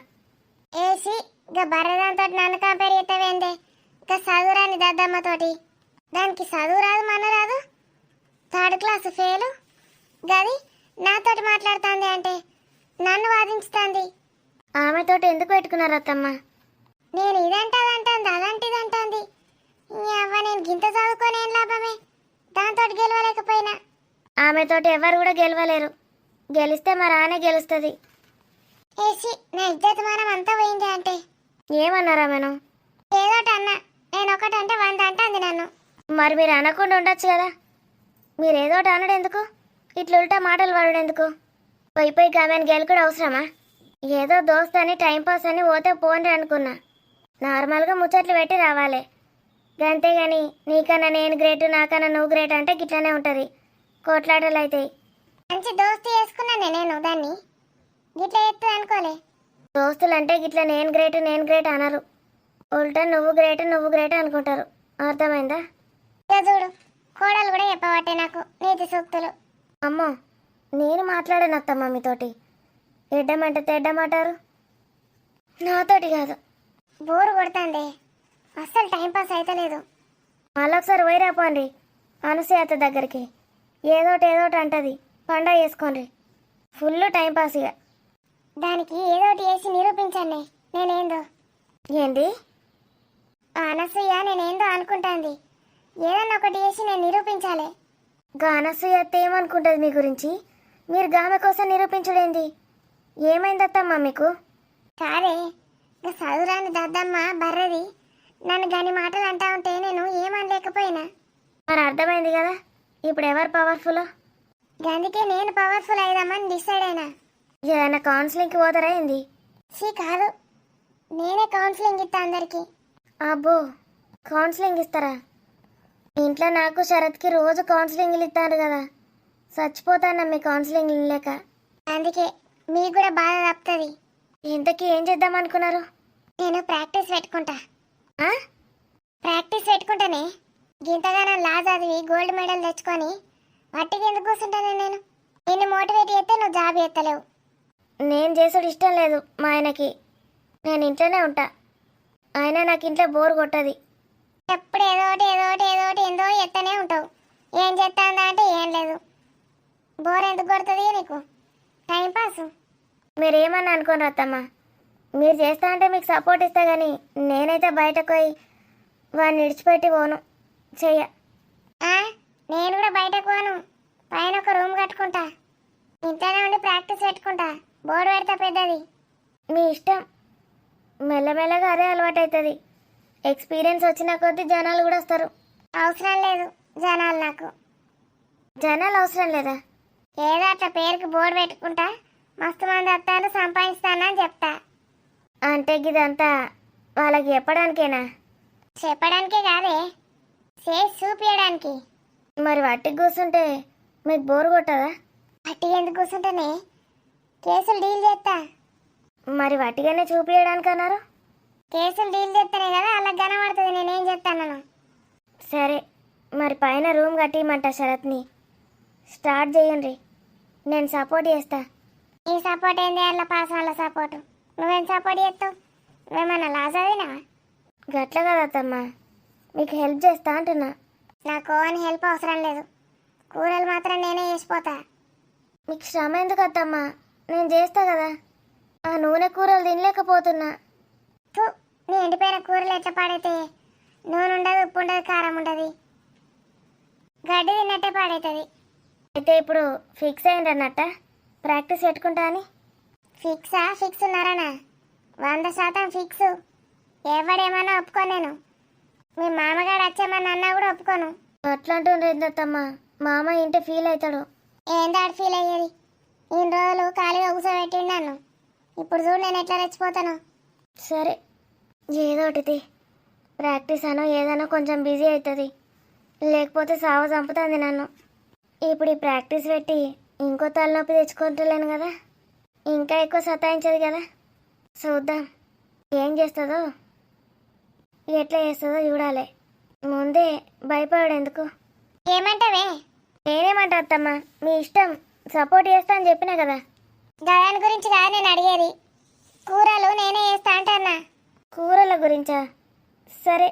ఏసి గా బర్రదాంతో నన్ను కంపేర్ చేస్తావేందే? గా చదువురాని దద్దమ్మతోటి. దానికి చదువు రాదు మన రాదు, 3rd క్లాస్ ఫెయిలు. గది నాతోటి మాట్లాడుతుంది అంటే నన్ను వాదించుతుంది. ఆమెతోటి ఎందుకు పెట్టుకున్నారు అత్తమ్మ? నేను ఇదంటది అంటుంది, అదంటిది అంటుంది. అవ్వ, నేను గింత చదువుకొని ఏం లాభమే? దాంతో గెలవలేకపోయినా. ఆమెతోటి ఎవరు కూడా గెలవలేరు. గెలిస్తే మరి ఆనే గెలుస్తుంది. ఏసి నా ఇజ్జత్ మానం అంతా పోయింది అంటే ఏమన్నారా మేను? ఏదోటి అన్నా. నేను ఒకటంటే 100 అంటుంది నన్ను. మరి మీరు అనకుండా ఉండొచ్చు కదా. మీరు ఏదోటి అనడు ఎందుకు? ఇట్లా ఉల్టా మాటలు పడడు ఎందుకు? పోయి పోయి గామెను గెలుకుడు అవసరమా? ఏదో దోస్త్ అని టైంపాస్ అని పోతే పోండి అనుకున్నా. నార్మల్గా ముచ్చట్లు పెట్టి రావాలి, అంతేగాని నీకన్నా నేను గ్రేట్, నాకన్నా నువ్వు గ్రేట్ అంటే గిట్లనే ఉంటుంది. కోట్లాటలు అవుతాయి. మంచి దోస్తు చేసుకున్నానే నేను దాన్ని. గిట్ల ఎత్తు అనుకోలే. దోస్తులు అంటే గిట్ల నేను గ్రేట్ అనరు. ఉల్టా నువ్వు గ్రేట్ అనుకుంటారు. అర్థమైందా? చూడు, కోడలు కూడా చెప్పబట్టే నాకు నీతి సూక్తులు. అమ్మో, నేను మాట్లాడను అత్తమ్మ మీతోటి. ఎడ్డమంటే తెడ్డమంటారు, నాతోటి కాదు. బోరు కొడుతుంది, అస్సలు టైంపాస్ అయితే లేదు. మళ్ళొకసారి పోయిరాపోండి అనసూయత దగ్గరికి. ఏదోటి అంటది, పండగ చేసుకోండి. ఫుల్ టైంపాస్ ఇక. దానికి ఏదోటి వేసి నిరూపించండి నేనేందో. ఏంది? అనసూయ నేనేందో అనుకుంటాంది, ఏదన్నా ఒకటి వేసి నేను నిరూపించాలి. గా అనసూయ ఏమనుకుంటుంది మీ గురించి? మీరు గామె కోసం నిరూపించడేంది? ఏమైందత్తమ్మా మీకు? కాదే, చదువురాని దద్దమ్మ బర్రది నన్ను గని మాటలు అంటా ఉంటే నేను ఏమనలేకపోయినా. మరి అర్థమైంది కదా ఇప్పుడు ఎవరు పవర్ఫుల్. అందుకే నేను పవర్ఫుల్ అయిదామని డిసైడ్ అయినా. ఏదైనా కౌన్సిలింగ్కి పోతారా ఏంది? కాదు, నేనే కౌన్సిలింగ్ ఇస్తా అందరికి. అబ్బో, కౌన్సిలింగ్ ఇస్తారా? ఇంట్లో నాకు శరత్కి రోజు కౌన్సిలింగ్లు ఇస్తారు కదా, చచ్చిపోతాను మీ కౌన్సిలింగ్ లేక. అందుకే మీకు కూడా బాధ తప్పుతుంది. ఇంతకీ ఏం చేద్దాం అనుకున్నారు? నేను ప్రాక్టీస్ పెట్టుకుంటానే. గింతగానో లా చదివి గోల్డ్ మెడల్ తెచ్చుకొని వట్టికి ఎందుకు కూర్చుంటానే నేను? నిన్ను మోటివేట్ చేస్తే నువ్వు జాబ్ చేస్తలేవు. నేను చేసుడు ఇష్టం లేదు మా ఆయనకి. నేను ఇంట్లోనే ఉంటా. అయినా నాకు ఇంట్లో బోర్ కొట్టది. ఎప్పుడు ఏదోటి ఎందో ఎత్తనే ఉంటావు. ఏం చేస్తాందా అంటే ఏం లేదు. బోర్ ఎందుకు కొడుతుంది నీకు? టైంపాస్. మీరేమన్నా అనుకోని రత్తమ్మ, మీరు చేస్తా అంటే మీకు సపోర్ట్ ఇస్తా, కానీ నేనైతే బయటకు పోయి వాడిని విడిచిపెట్టి పోను. చెయ్య. నేను కూడా బయటకు పోను. పైన ఒక రూమ్ కట్టుకుంటా, ఇంట్లోనే ఉండి ప్రాక్టీస్ పెట్టుకుంటా. బోర్డు పెడతా పెద్దది. మీ ఇష్టం. మెల్లమెల్లగా అదే అలవాటు అవుతుంది. ఎక్స్పీరియన్స్ వచ్చిన కొద్దీ జనాలు కూడా వస్తారు. అవసరం లేదు జనాలు నాకు. జనాలు అవసరం లేదా? ఏదో అట్లా పేరుకి బోర్డు పెట్టుకుంటా, మస్తు మంది వస్తారు, సంపాదిస్తానని చెప్తా. అంటే ఇదంతా వాళ్ళకి చెప్పడానికేనా? చెప్పడానికే కాదే, చేసి చూపించడానికి. మరి వట్టికి కూర్చుంటే మీకు బోరు కొట్టదా? వట్టి ఎందుకు కూర్చుంటేనే కేసులు డీల్ చేస్తా. మరి వట్టిగానే చూపించడానికి అన్నారు. కేసులు డీల్ చేస్తేనే కదా అలా కనబడుతుంది నేనేం చెప్తాను. సరే మరి పైన రూమ్ కట్టియమంట శరత్ని. స్టార్ట్ చేయండి, నేను సపోర్ట్ చేస్తా. ఈ సపోర్ట్ ఏంది? అట్లా పాస్ వాళ్ళ సపోర్ట్ నువ్వేం సపోర్ట్ చేస్తావు? నువ్వేమన్నా లాస్ అదేనా? గట్ల కదా అత్తమ్మా, మీకు హెల్ప్ చేస్తా అంటున్నా. నాకు అని హెల్ప్ అవసరం లేదు, కూరలు మాత్రం నేనే చేసిపోతా. మీకు శ్రమ ఎందుకు అత్తమ్మా, నేను చేస్తా కదా. ఆ నూనె కూరలు తినలేకపోతున్నా. నీ ఎండిపోయిన కూరలు ఎట్లా పాడైతే? నూనె ఉండదు, ఉప్పు ఉండదు, కారం ఉండదు, గడ్డి తిన్నట్టే పాడవుతుంది. అయితే ఇప్పుడు ఫిక్స్ అయింది అన్నట్ట ప్రాక్టీస్ పెట్టుకుంటా అని? ఫిక్స్ ఉన్నారనా? 100% ఫిక్స్. ఎవడేమన్నా ఒప్పుకోను నేను. మీ మామగారు వచ్చేమని అన్నా కూడా ఒప్పుకోను. అట్లాంటుండ్రు ఏందత్తమ్మా, మామ ఇంటే ఫీల్ అవుతాడు. ఏందాడు ఫీల్ అయ్యేది? ఇన్ని రోజులు ఖాళీగా కూర్చోబెట్టిండు నన్ను. ఇప్పుడు చూడు నేను ఎట్లా రెచ్చిపోతాను. సరే ఏదో ఒకటి ప్రాక్టీస్ అనో ఏదైనా కొంచెం బిజీ అవుతుంది, లేకపోతే సావ చంపుతుంది నన్ను. ఇప్పుడు ఈ ప్రాక్టీస్ పెట్టి ఇంకో తలనొప్పి తెచ్చుకుంటలేను కదా, ఇంకా ఎక్కువ సతాయించదు కదా. చూద్దాం ఏం చేస్తుందో ఎట్లా చేస్తుందో చూడాలి. ముందే భయపడాడు ఎందుకు? ఏమంటావే? నేనేమంటా అత్తమ్మా, మీ ఇష్టం, సపోర్ట్ చేస్తా అని చెప్పినా కదా. దాని గురించి కాదు నేను అడిగేది, కూరలు నేనే చేస్తా అంటన్నా. కూరల గురించా? సరే